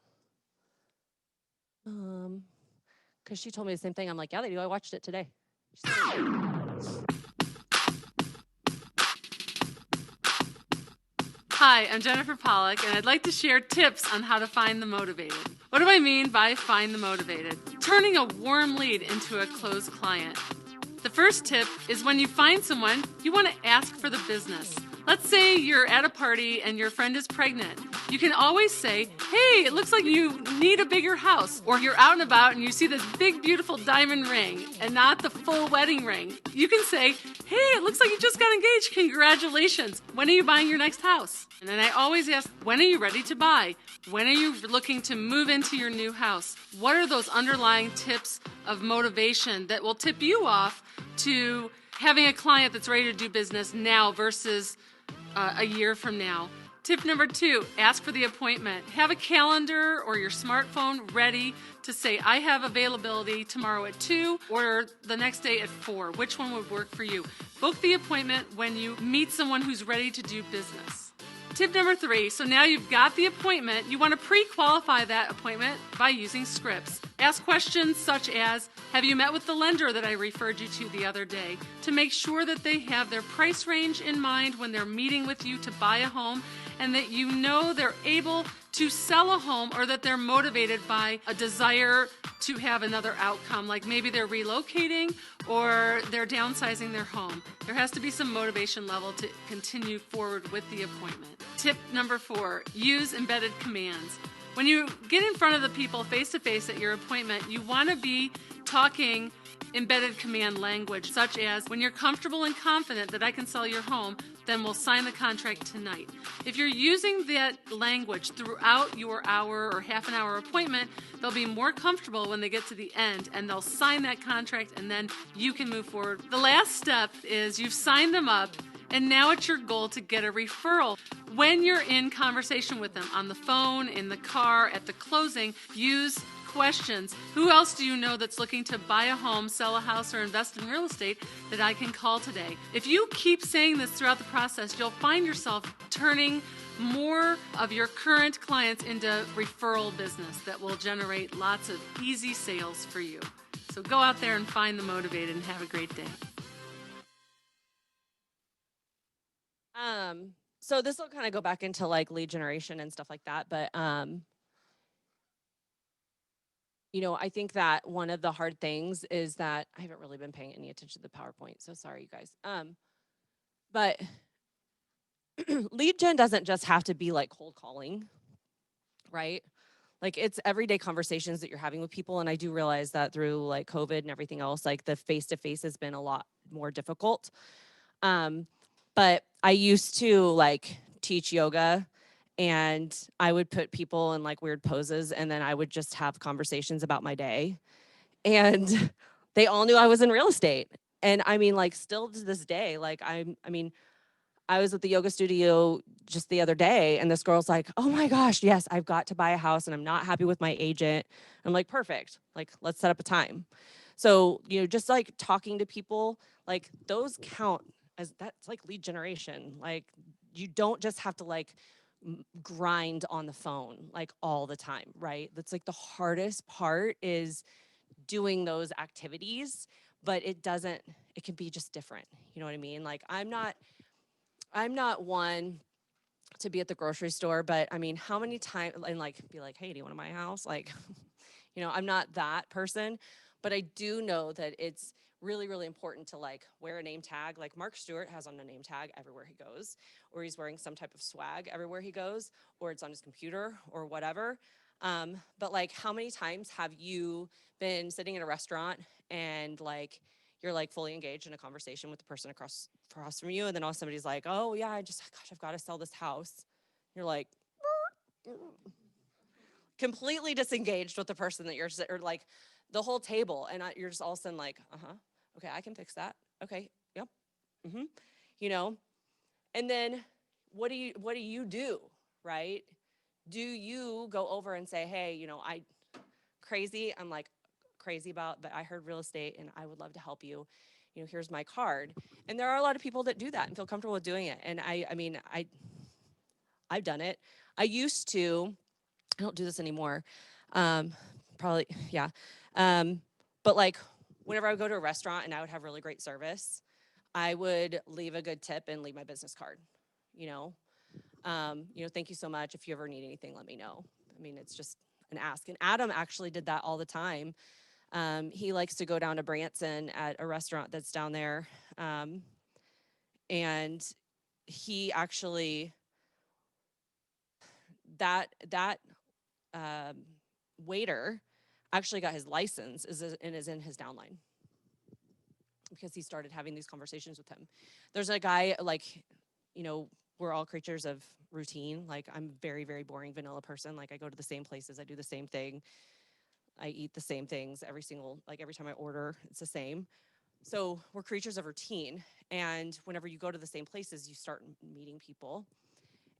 Because she told me the same thing. I'm like, yeah, they do. I watched it today. Hi, I'm Jennifer Pollack, and I'd like to share tips on how to find the motivated. What do I mean by find the motivated? Turning a warm lead into a closed client. The first tip is when you find someone, you want to ask for the business. Let's say you're at a party and your friend is pregnant. You can always say, hey, it looks like you need a bigger house. Or you're out and about and you see this big, beautiful diamond ring and not the full wedding ring. You can say, hey, it looks like you just got engaged. Congratulations. When are you buying your next house? And then I always ask, when are you ready to buy? When are you looking to move into your new house? What are those underlying tips of motivation that will tip you off to having a client that's ready to do business now versus a year from now? Tip number 2, ask for the appointment. Have a calendar or your smartphone ready to say, I have availability tomorrow at 2 or the next day at 4. Which one would work for you? Book the appointment when you meet someone who's ready to do business. Tip number 3, so now you've got the appointment, you want to pre-qualify that appointment by using scripts. Ask questions such as, have you met with the lender that I referred you to the other day? To make sure that they have their price range in mind when they're meeting with you to buy a home, and that you know they're able to sell a home or that they're motivated by a desire to have another outcome, like maybe they're relocating or they're downsizing their home. There has to be some motivation level to continue forward with the appointment. Tip number 4, use embedded commands. When you get in front of the people face-to-face at your appointment, you want to be talking embedded command language, such as, when you're comfortable and confident that I can sell your home, then we'll sign the contract tonight. If you're using that language throughout your hour or half an hour appointment, they'll be more comfortable when they get to the end and they'll sign that contract and then you can move forward. The last step is you've signed them up and now it's your goal to get a referral. When you're in conversation with them on the phone, in the car, at the closing, use questions. Who else do you know that's looking to buy a home, sell a house, or invest in real estate that I can call today? If you keep saying this throughout the process, you'll find yourself turning more of your current clients into referral business that will generate lots of easy sales for you. So go out there and find the motivated and have a great day. So this will kind of go back into like lead generation and stuff like that, but you know, I think that one of the hard things is that I haven't really been paying any attention to the PowerPoint, so sorry, you guys. But lead gen doesn't just have to be like cold calling, right? Like it's everyday conversations that you're having with people, and I do realize that through like COVID and everything else, like the face-to-face has been a lot more difficult. But I used to like teach yoga and I would put people in like weird poses and then I would just have conversations about my day. And they all knew I was in real estate. And I mean, like still to this day, like I was at the yoga studio just the other day and this girl's like, oh my gosh, yes, I've got to buy a house and I'm not happy with my agent. I'm like, perfect. Like, let's set up a time. So, you know, just like talking to people, like those count as that's like lead generation. Like you don't just have to like grind on the phone like all the time, right? That's like the hardest part is doing those activities, but it can be just different. You know what I mean? Like I'm not one to be at the grocery store, but I mean, how many times and like be like, hey, do you want to buy a house? Like, you know, I'm not that person, but I do know that it's really, really important to like wear a name tag. Like Mark Stewart has on a name tag everywhere he goes, or he's wearing some type of swag everywhere he goes, or it's on his computer or whatever. But like, how many times have you been sitting in a restaurant and like you're like fully engaged in a conversation with the person across from you, and then all somebody's like, "Oh yeah, I've got to sell this house." You're like completely disengaged with the person that you're or like the whole table, and you're just all of a sudden like, okay, I can fix that. Okay, yep, mm-hmm, you know. And then what do you do, right? Do you go over and say, hey, I'm like crazy about, but I heard real estate and I would love to help you. Here's my card. And there are a lot of people that do that and feel comfortable with doing it. And I've done it. I used to, I don't do this anymore. Probably, yeah. But like whenever I would go to a restaurant and I would have really great service, I would leave a good tip and leave my business card, thank you so much. If you ever need anything, let me know. I mean, it's just an ask. And Adam actually did that all the time. He likes to go down to Branson at a restaurant that's down there. And he actually, that waiter actually got his license and is in his downline because he started having these conversations with him. There's a guy like, we're all creatures of routine. Like I'm very, very boring vanilla person. Like I go to the same places, I do the same thing. I eat the same things every time I order, it's the same. So we're creatures of routine. And whenever you go to the same places, you start meeting people.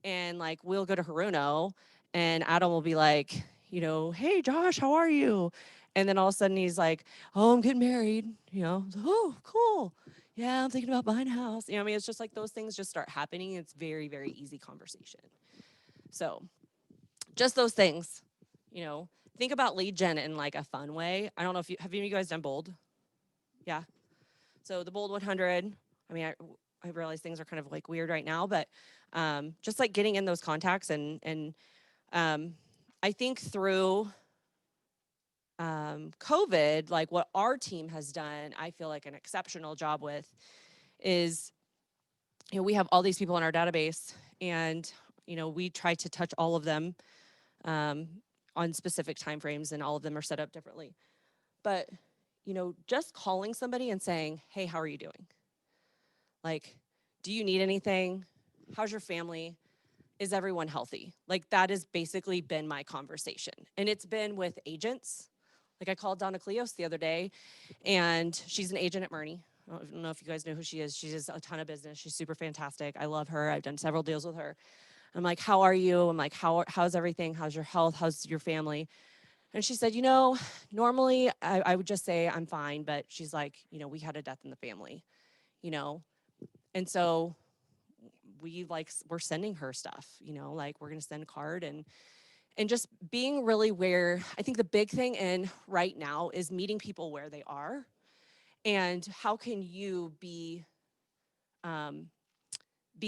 And like, we'll go to Haruno and Adam will be like, hey Josh, how are you? And then all of a sudden he's like, oh, I'm getting married. Oh, cool. Yeah, I'm thinking about buying a house. It's just like those things just start happening. It's very, very easy conversation. So just those things, think about lead gen in like a fun way. I don't know if have any of you guys done Bold? Yeah. So the Bold 100, I realize things are kind of like weird right now, but just like getting in those contacts and I think through COVID, like what our team has done, I feel like an exceptional job with is, we have all these people in our database and, we try to touch all of them on specific timeframes, and all of them are set up differently. But, just calling somebody and saying, hey, how are you doing? Like, do you need anything? How's your family? Is everyone healthy? Like that has basically been my conversation. And it's been with agents. Like I called Donna Cleos the other day and she's an agent at Murney. I don't know if you guys know who she is. She does a ton of business. She's super fantastic. I love her. I've done several deals with her. I'm like, how are you? I'm like, how's everything? How's your health? How's your family? And she said, normally I would just say I'm fine, but she's like, we had a death in the family, and so we're sending her stuff, like we're gonna send a card and just being really where I think the big thing in right now is meeting people where they are and how can you be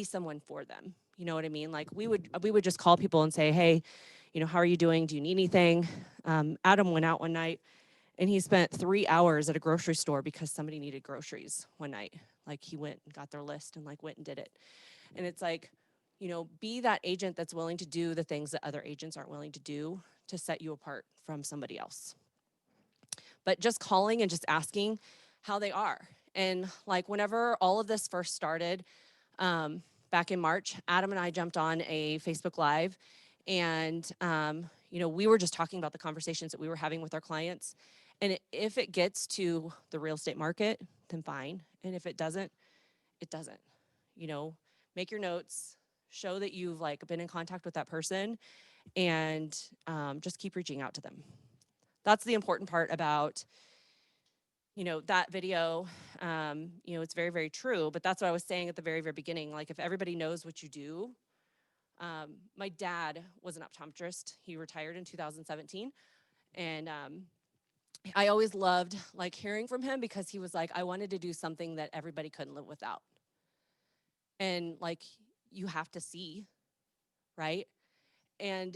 someone for them. You know what I mean? Like we would just call people and say, hey, how are you doing? Do you need anything? Adam went out one night and he spent 3 hours at a grocery store because somebody needed groceries one night. Like he went and got their list and like went and did it. And it's like, be that agent that's willing to do the things that other agents aren't willing to do to set you apart from somebody else. But just calling and just asking how they are. And like whenever all of this first started, back in March, Adam and I jumped on a Facebook Live and, we were just talking about the conversations that we were having with our clients. And if it gets to the real estate market, then fine. And if it doesn't, it doesn't. Make your notes, show that you've like been in contact with that person, and just keep reaching out to them. That's the important part about, that video. It's very, very true, but that's what I was saying at the very, very beginning. Like if everybody knows what you do, my dad was an optometrist. He retired in 2017. And I always loved like hearing from him because he was like, I wanted to do something that everybody couldn't live without. And like, you have to see, right? And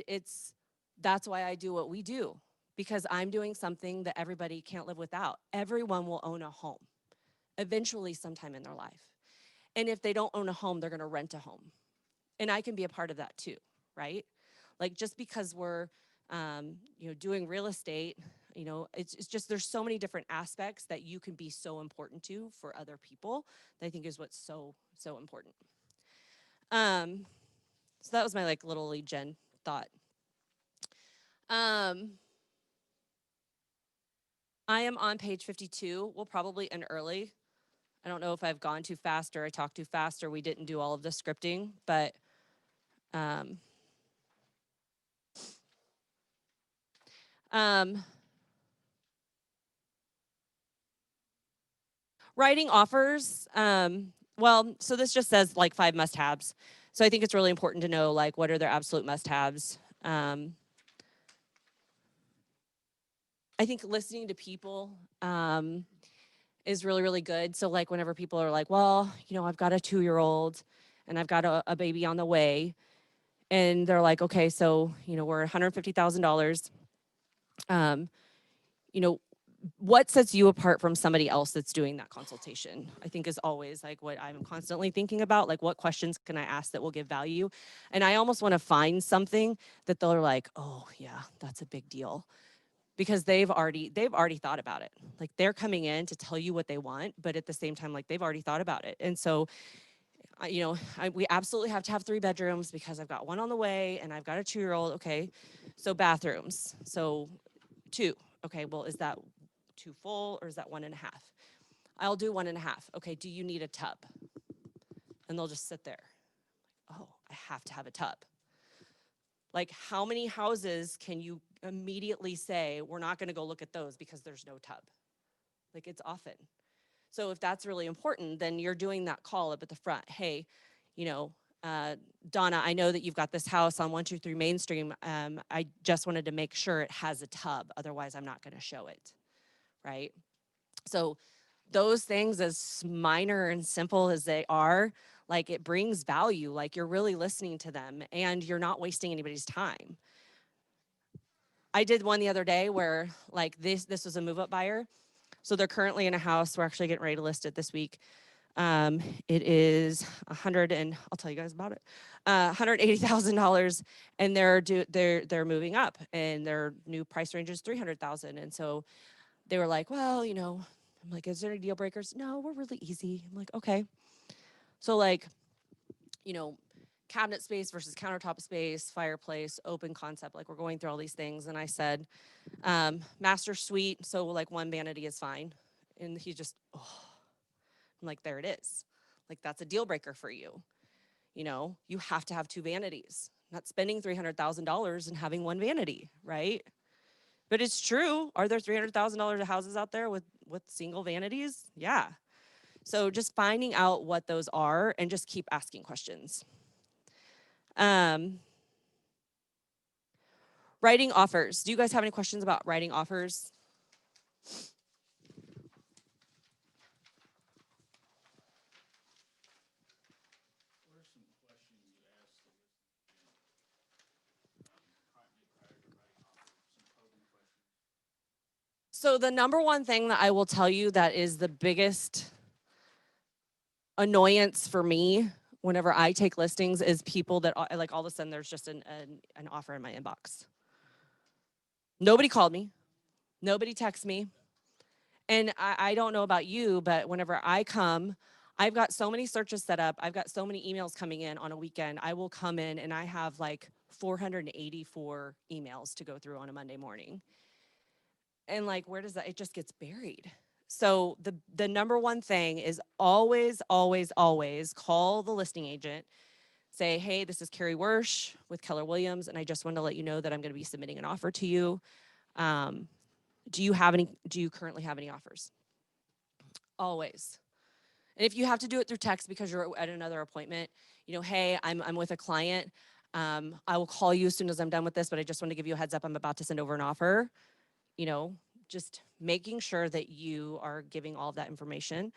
that's why I do what we do, because I'm doing something that everybody can't live without. Everyone will own a home. eventually sometime in their life. And if they don't own a home, they're going to rent a home. And I can be a part of that too, right? Like just because we're, doing real estate, it's just there's so many different aspects that you can be so important to for other people that I think is what's so, so important. So that was my like little lead gen thought. I am on page 52. We'll probably end early. I don't know if I've gone too fast or I talked too fast or we didn't do all of the scripting, but writing offers. So this just says like 5 must-haves. So I think it's really important to know like what are their absolute must-haves. I think listening to people is really, really good. So like whenever people are like, well, I've got a 2-year-old and I've got a baby on the way. And they're like, okay, so, we're $150,000. What sets you apart from somebody else that's doing that consultation? I think is always like what I'm constantly thinking about, like what questions can I ask that will give value? And I almost want to find something that they're like, oh yeah, that's a big deal. Because they've already thought about it. Like they're coming in to tell you what they want, but at the same time, like they've already thought about it. And so, we absolutely have to have 3 bedrooms because I've got one on the way and I've got a 2-year-old. Okay, so bathrooms. So 2. Okay, well, is that 2 full or is that 1.5? I'll do 1.5. Okay, do you need a tub? And they'll just sit there. Oh, I have to have a tub. Like how many houses can you immediately say, we're not gonna go look at those because there's no tub? Like it's often. So if that's really important, then you're doing that call up at the front. Hey, Donna, I know that you've got this house on 123 Main Street. I just wanted to make sure it has a tub. Otherwise, I'm not gonna show it, right? So those things, as minor and simple as they are, like it brings value, like you're really listening to them and you're not wasting anybody's time. I did one the other day where like this was a move-up buyer. So they're currently in a house. We're actually getting ready to list it this week. It is I'll tell you guys about it. $180,000, and they're moving up, and their new price range is $300,000. And so they were like, well, I'm like, is there any deal breakers? No, we're really easy. I'm like, okay. So like, cabinet space versus countertop space, fireplace, open concept. Like we're going through all these things. And I said, master suite. So like 1 vanity is fine. And he just, I'm like, there it is. Like that's a deal breaker for you. You have to have 2 vanities, not spending $300,000 and having 1 vanity, right? But it's true. Are there $300,000 houses out there with single vanities? Yeah. So just finding out what those are and just keep asking questions. Writing offers. Do you guys have any questions about writing offers? So the number one thing that I will tell you that is the biggest annoyance for me whenever I take listings is people that like all of a sudden there's just an offer in my inbox. Nobody called me. Nobody texted me. And I don't know about you, but whenever I come, I've got so many searches set up. I've got so many emails coming in on a weekend. I will come in and I have like 484 emails to go through on a Monday morning. And like, where does that, it just gets buried. So the number one thing is always, always, always call the listing agent. Say, hey, this is Kari Wyrsch with Keller Williams, and I just wanted to let you know that I'm going to be submitting an offer to you. Do you currently have any offers? Always. And if you have to do it through text because you're at another appointment, hey, I'm with a client. I will call you as soon as I'm done with this, but I just want to give you a heads up. I'm about to send over an offer. Just making sure that you are giving all of that information.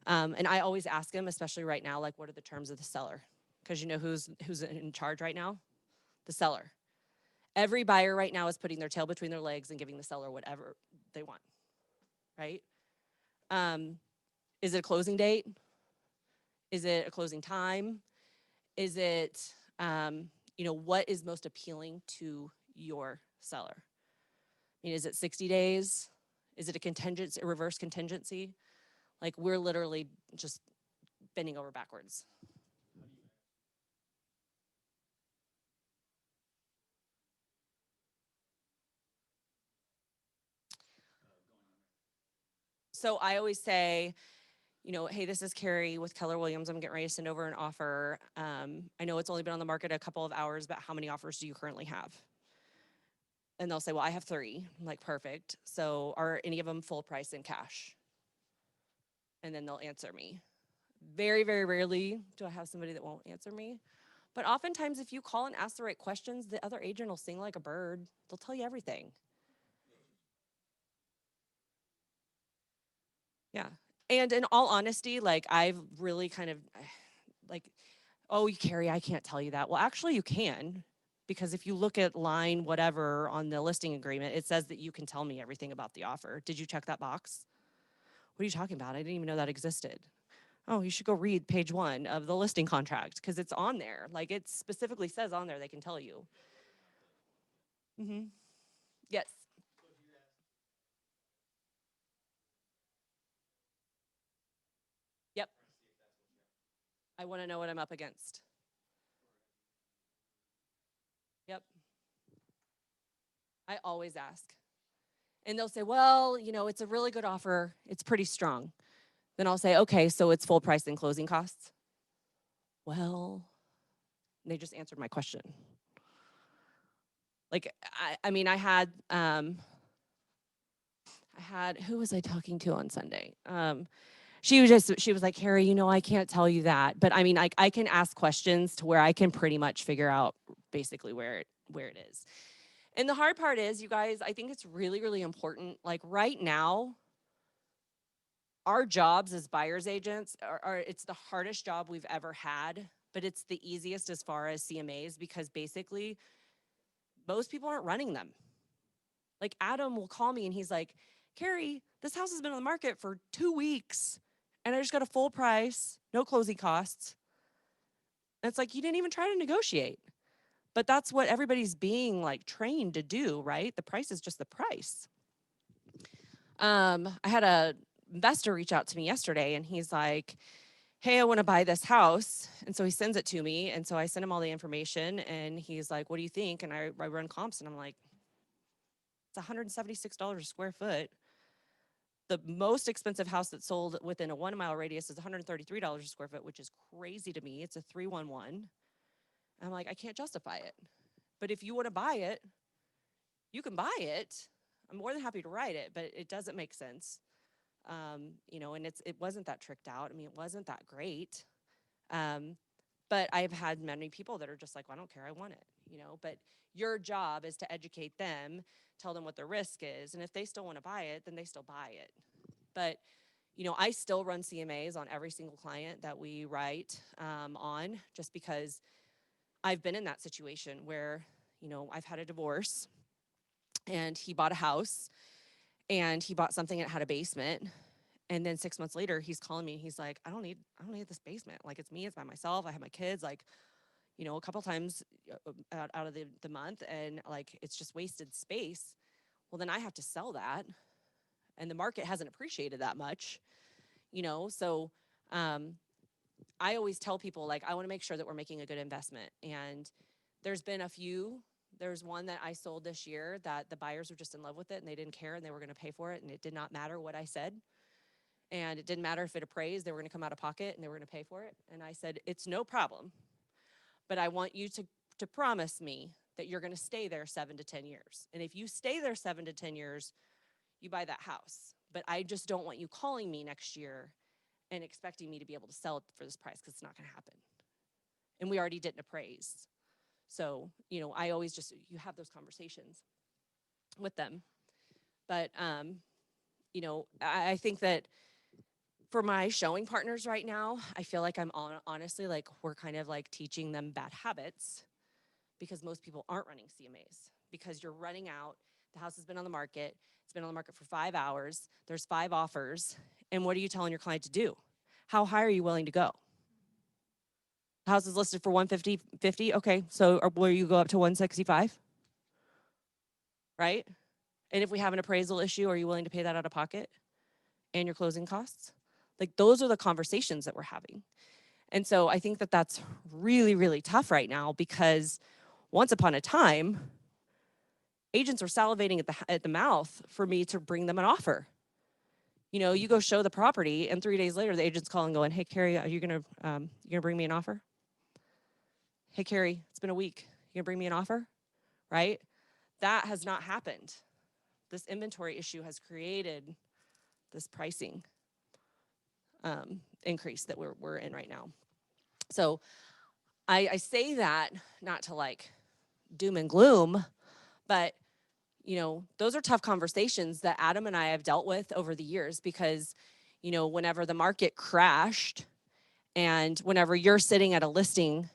And I always ask them, especially right now, like, what are the terms of the seller? Because who's in charge right now? The seller. Every buyer right now is putting their tail between their legs and giving the seller whatever they want, right? Is it a closing date? Is it a closing time? Is it, what is most appealing to your seller? I mean, is it 60 days? Is it a reverse contingency? Like, we're literally just bending over backwards. So I always say, hey, this is Kari with Keller Williams. I'm getting ready to send over an offer. I know it's only been on the market a couple of hours, but how many offers do you currently have? And they'll say, well, I have 3. I'm like, perfect. So are any of them full price in cash? And then they'll answer me. Very, very rarely do I have somebody that won't answer me. But oftentimes, if you call and ask the right questions, the other agent will sing like a bird. They'll tell you everything. Yeah. And in all honesty, like, I've really kind of like, oh, Kari, I can't tell you that. Well, actually, you can, because if you look at line whatever on the listing agreement, it says that you can tell me everything about the offer. Did you check that box? What are you talking about? I didn't even know that existed. Oh, you should go read page 1 of the listing contract because it's on there. Like, it specifically says on there they can tell you. Mm-hmm. Yes. Yep. I want to know what I'm up against. Yep. I always ask. And they'll say, well, it's a really good offer. It's pretty strong. Then I'll say, okay, so it's full price and closing costs. Well, they just answered my question. Like, I mean, I had, who was I talking to on Sunday? She was like, Kari, I can't tell you that. But I mean, I can ask questions to where I can pretty much figure out basically where it is. And the hard part is, you guys, I think it's really, really important. Like, right now, our jobs as buyer's agents it's the hardest job we've ever had, but it's the easiest as far as CMAs because basically most people aren't running them. Like, Adam will call me and he's like, Kari, this house has been on the market for 2 weeks and I just got a full price, no closing costs. And it's like, you didn't even try to negotiate. But that's what everybody's being like trained to do, right? The price is just the price. I had a investor reach out to me yesterday and he's like, hey, I want to buy this house. And so he sends it to me. And so I send him all the information and he's like, what do you think? And I run comps and I'm like, it's $176 a square foot. The most expensive house that sold within a 1 mile radius is $133 a square foot, which is crazy to me. It's a 311. I'm like, I can't justify it. But if you want to buy it, you can buy it. I'm more than happy to write it, but it doesn't make sense. And it wasn't that tricked out. I mean, it wasn't that great. But I've had many people that are just like, well, I don't care, I want it, but your job is to educate them, tell them what the risk is. And if they still want to buy it, then they still buy it. But, I still run CMAs on every single client that we write on, just because I've been in that situation where, I've had a divorce and he bought a house and he bought something that had a basement. And then 6 months later, he's calling me. He's like, I don't need this basement. Like, it's me, it's by myself. I have my kids, like, a couple times out of the month. And like, it's just wasted space. Well, then I have to sell that. And the market hasn't appreciated that much, So I always tell people, like, I want to make sure that we're making a good investment. And there's been a few. There's one that I sold this year that the buyers were just in love with it and they didn't care and they were going to pay for it. And it did not matter what I said. And it didn't matter if it appraised, they were going to come out of pocket and they were going to pay for it. And I said, it's no problem. But I want you to promise me that you're going to stay there 7 to 10 years. And if you stay there 7 to 10 years, you buy that house. But I just don't want you calling me next year and expecting me to be able to sell it for this price, because it's not going to happen. And we already didn't appraise. So, I always you have those conversations with them. But, I think that for my showing partners right now, I feel like honestly, like, we're kind of like teaching them bad habits, because most people aren't running CMAs, because you're running out. The house has been on the market. It's been on the market for 5 hours. There's 5 offers. And what are you telling your client to do? How high are you willing to go? House is listed for 150. Okay, so will you go up to 165? Right? And if we have an appraisal issue, are you willing to pay that out of pocket and your closing costs? Like, those are the conversations that we're having. And so I think that that's really, really tough right now, because once upon a time, agents were salivating at the mouth for me to bring them an offer. You know, you go show the property, and 3 days later, the agent's calling, going, "Hey, Kari, are you gonna bring me an offer? Hey, Kari, it's been a week. You gonna bring me an offer?" Right? That has not happened. This inventory issue has created this pricing increase that we're in right now. So I say that not to like doom and gloom, but you know, those are tough conversations that Adam and I have dealt with over the years, because, you know, whenever the market crashed and whenever you're sitting at a listing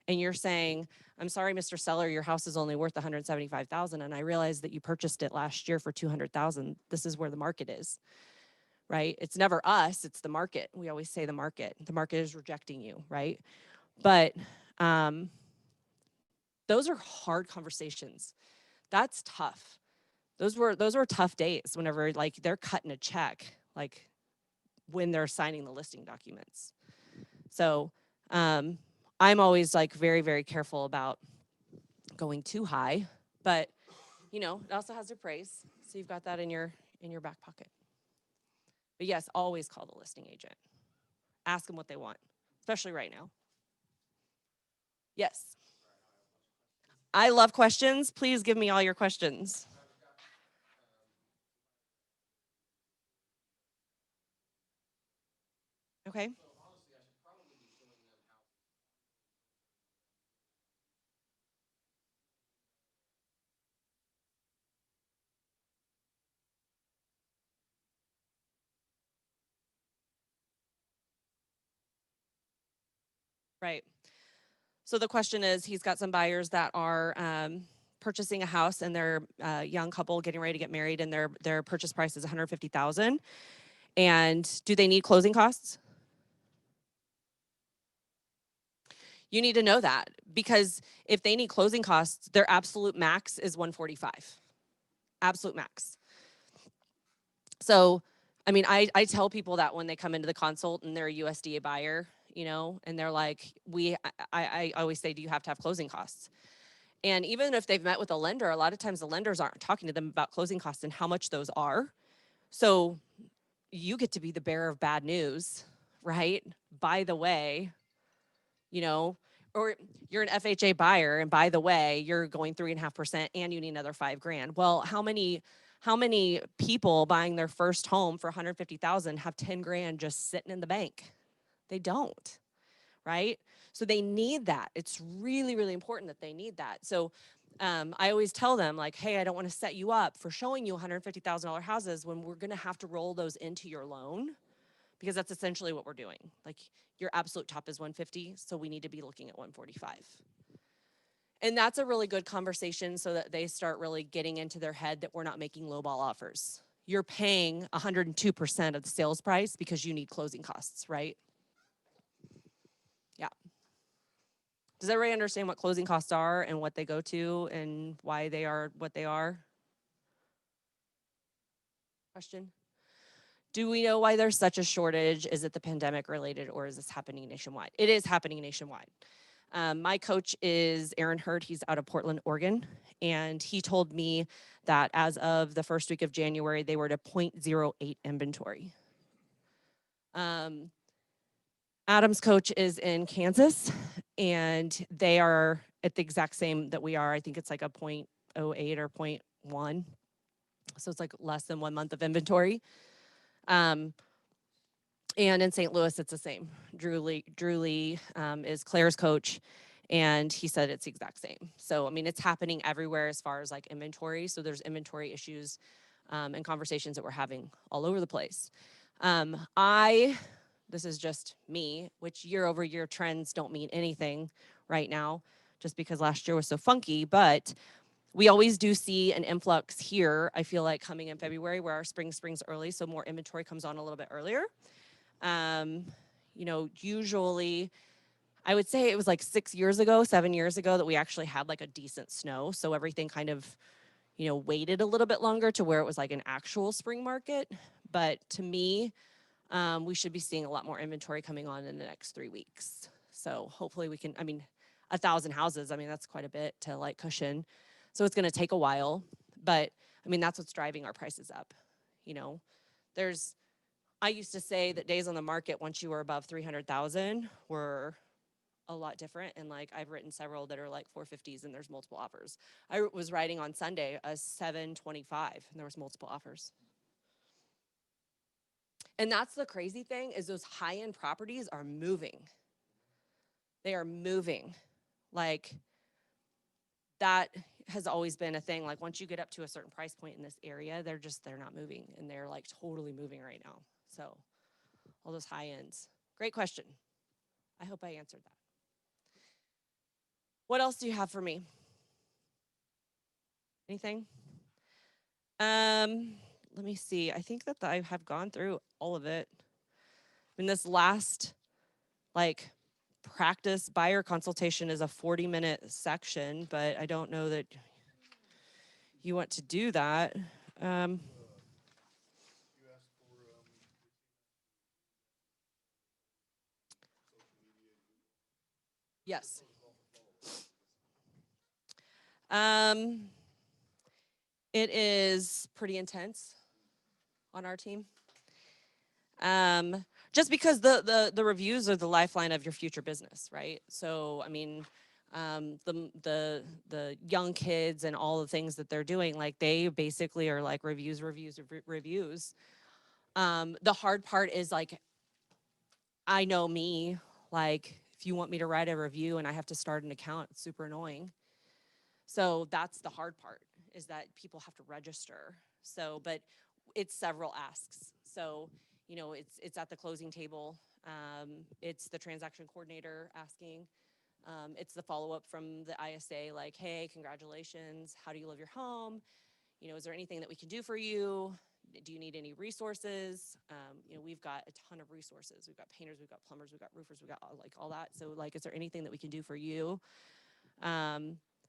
and you're saying, "I'm sorry, Mr. Seller, your house is only worth $175,000, and I realized that you purchased it last year for $200,000. This is where the market is." Right? It's never us, it's the market. We always say the market. The market is rejecting you, right? But those are hard conversations. That's tough. Those were tough days whenever like they're cutting a check, like when they're signing the listing documents. So I'm always like very, very careful about going too high, but you know, it also has their praise. So you've got that in your back pocket. But yes, always call the listing agent. Ask them what they want, especially right now. Yes. I love questions. Please give me all your questions. Okay. Right. So the question is, he's got some buyers that are purchasing a house, and they're a young couple getting ready to get married, and their purchase price is $150,000. And do they need closing costs? You need to know that, because if they need closing costs, their absolute max is $145. Absolute max. So, I mean, I tell people that when they come into the consult and they're a USDA buyer, you know, and they're like, I always say, do you have to have closing costs? And even if they've met with a lender, a lot of times the lenders aren't talking to them about closing costs and how much those are. So you get to be the bearer of bad news, right? By the way, you know, or you're an FHA buyer, and by the way, you're going 3.5% and you need another $5,000. Well, how many people buying their first home for $150,000 have $10,000 just sitting in the bank? They don't, right? So they need that. It's really, really important that they need that. So I always tell them, like, hey, I don't want to set you up for showing you $150,000 houses when we're going to have to roll those into your loan, because that's essentially what we're doing. Like, your absolute top is 150, so we need to be looking at 145. And that's a really good conversation, so that they start really getting into their head that we're not making lowball offers. You're paying 102% of the sales price because you need closing costs, right? Yeah. Does everybody understand what closing costs are and what they go to and why they are what they are? Question? Do we know why there's such a shortage? Is it the pandemic related, or is this happening nationwide? It is happening nationwide. My coach is Aaron Hurd. He's out of Portland, Oregon. And he told me that as of the first week of January, they were to 0.08 inventory. Adam's coach is in Kansas, and they are at the exact same that we are. I think it's like a 0.08 or 0.1. So it's like less than 1 month of inventory. And in St. Louis, it's the same. Drew Lee is Claire's coach, and he said it's the exact same. So, I mean, it's happening everywhere as far as like inventory. So there's inventory issues and conversations that we're having all over the place. This is just me, which year over year trends don't mean anything right now, just because last year was so funky. But We always do see an influx here, I feel like, coming in February where our spring's early, so more inventory comes on a little bit earlier. You know, usually I would say it was like 7 years ago that we actually had like a decent snow. So everything kind of, you know, waited a little bit longer to where it was like an actual spring market. But to me, we should be seeing a lot more inventory coming on in the next 3 weeks. So hopefully we can, I mean, 1,000 houses, I mean, that's quite a bit to like cushion. So it's gonna take a while, but I mean, that's what's driving our prices up. You know, I used to say that days on the market, once you were above 300,000 were a lot different. And like, I've written several that are like 450s and there's multiple offers. I was writing on Sunday a 725 and there was multiple offers. And that's the crazy thing is those high-end properties are moving. They are moving. Like that has always been a thing. Like once you get up to a certain price point in this area, they're not moving and they're like totally moving right now. So all those high ends. Great question. I hope I answered that. What else do you have for me? Anything? Let me see. I think that I have gone through all of it. In this last like practice buyer consultation is a 40-minute section, but I don't know that you want to do that. Yes. It is pretty intense on our team. Just because the reviews are the lifeline of your future business, right? So, I mean, the young kids and all the things that they're doing, like they basically are like reviews. The hard part is like, I know me, like if you want me to write a review and I have to start an account, it's super annoying. So that's the hard part is that people have to register. So, but it's several asks. So, you know, it's at the closing table. It's the transaction coordinator asking. It's the follow-up from the ISA, like, hey, congratulations. How do you live your home? You know, is there anything that we can do for you? Do you need any resources? You know, we've got a ton of resources. We've got painters, we've got plumbers, we've got roofers, we've got like all that. So like, is there anything that we can do for you?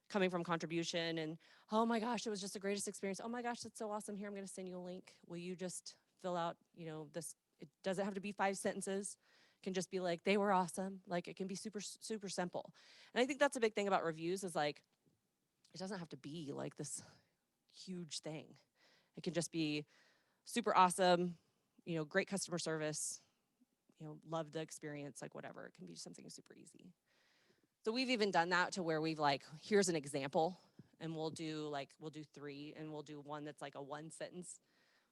Coming from contribution and, oh my gosh, it was just the greatest experience. Oh my gosh, that's so awesome. Here, I'm gonna send you a link. Will you just fill out, you know, this, it doesn't have to be 5 sentences. It can just be like, they were awesome. Like it can be super, super simple. And I think that's a big thing about reviews is like, it doesn't have to be like this huge thing. It can just be super awesome, you know, great customer service, you know, love the experience, like whatever. It can be something super easy. So we've even done that to where we've like, here's an example, and we'll do 3, and we'll do one that's like a 1 sentence.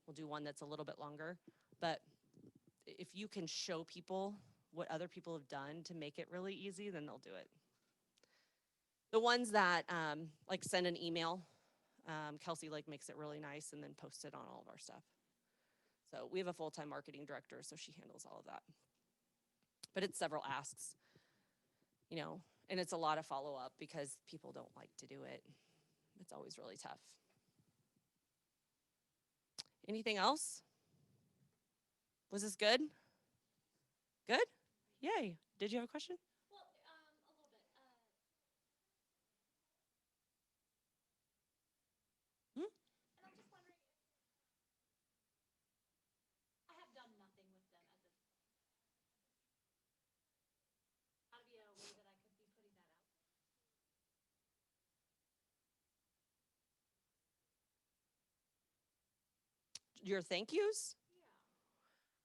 We'll do one that's a little bit longer. But if you can show people what other people have done to make it really easy, then they'll do it. The ones that like send an email, Kelsey like makes it really nice and then posts it on all of our stuff. So we have a full-time marketing director, so she handles all of that. But it's several asks, you know, and it's a lot of follow-up because people don't like to do it. It's always really tough. Anything else? Was this good? Good? Yay. Did you have a question? Well, a little bit. Hmm? And I'm just wondering, I have done nothing with them at this point. How to be a way that I could be putting that out? Your thank yous?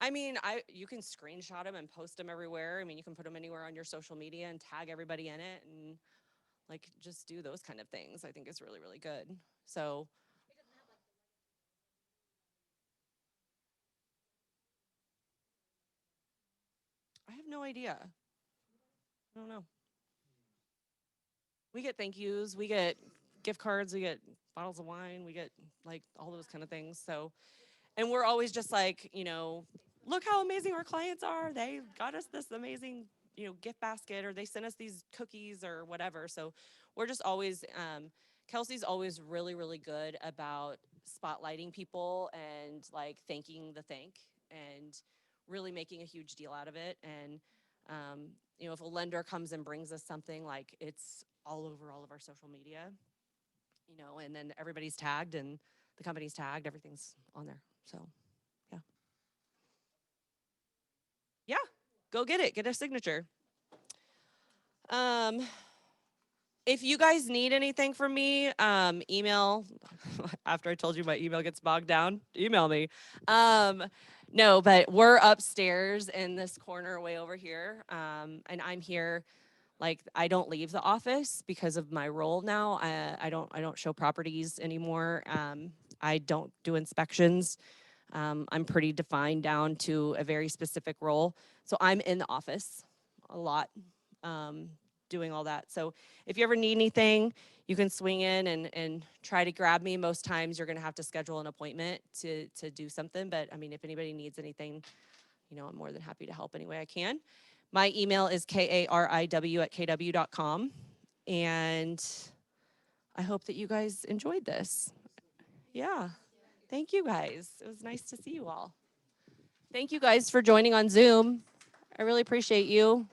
I mean, you can screenshot them and post them everywhere. I mean, you can put them anywhere on your social media and tag everybody in it and like just do those kind of things. I think is really, really good. So It doesn't have like I have no idea. I don't know. We get thank yous, we get gift cards, we get bottles of wine, we get like all those kind of things. So, and we're always just like, you know, look how amazing our clients are. They got us this amazing, you know, gift basket, or they sent us these cookies or whatever. So we're just always Kelsey's always really, really good about spotlighting people and like thanking the thank and really making a huge deal out of it. And, you know, if a lender comes and brings us something, like it's all over all of our social media, you know, and then everybody's tagged and the company's tagged, everything's on there. So, yeah. Yeah, go get it, get a signature. If you guys need anything from me, email. After I told you my email gets bogged down, email me. No, but we're upstairs in this corner way over here, and I'm here. Like I don't leave the office because of my role now. I don't show properties anymore. I don't do inspections. I'm pretty defined down to a very specific role. So I'm in the office a lot, doing all that. So if you ever need anything, you can swing in and try to grab me. Most times you're gonna have to schedule an appointment to do something. But I mean, if anybody needs anything, you know, I'm more than happy to help any way I can. My email is kariw@kw.com. And I hope that you guys enjoyed this. Yeah. Thank you guys. It was nice to see you all. Thank you guys for joining on Zoom. I really appreciate you.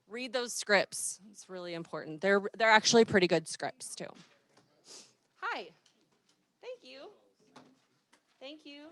Read those scripts. It's really important. They're actually pretty good scripts too. Hi. Thank you. Thank you.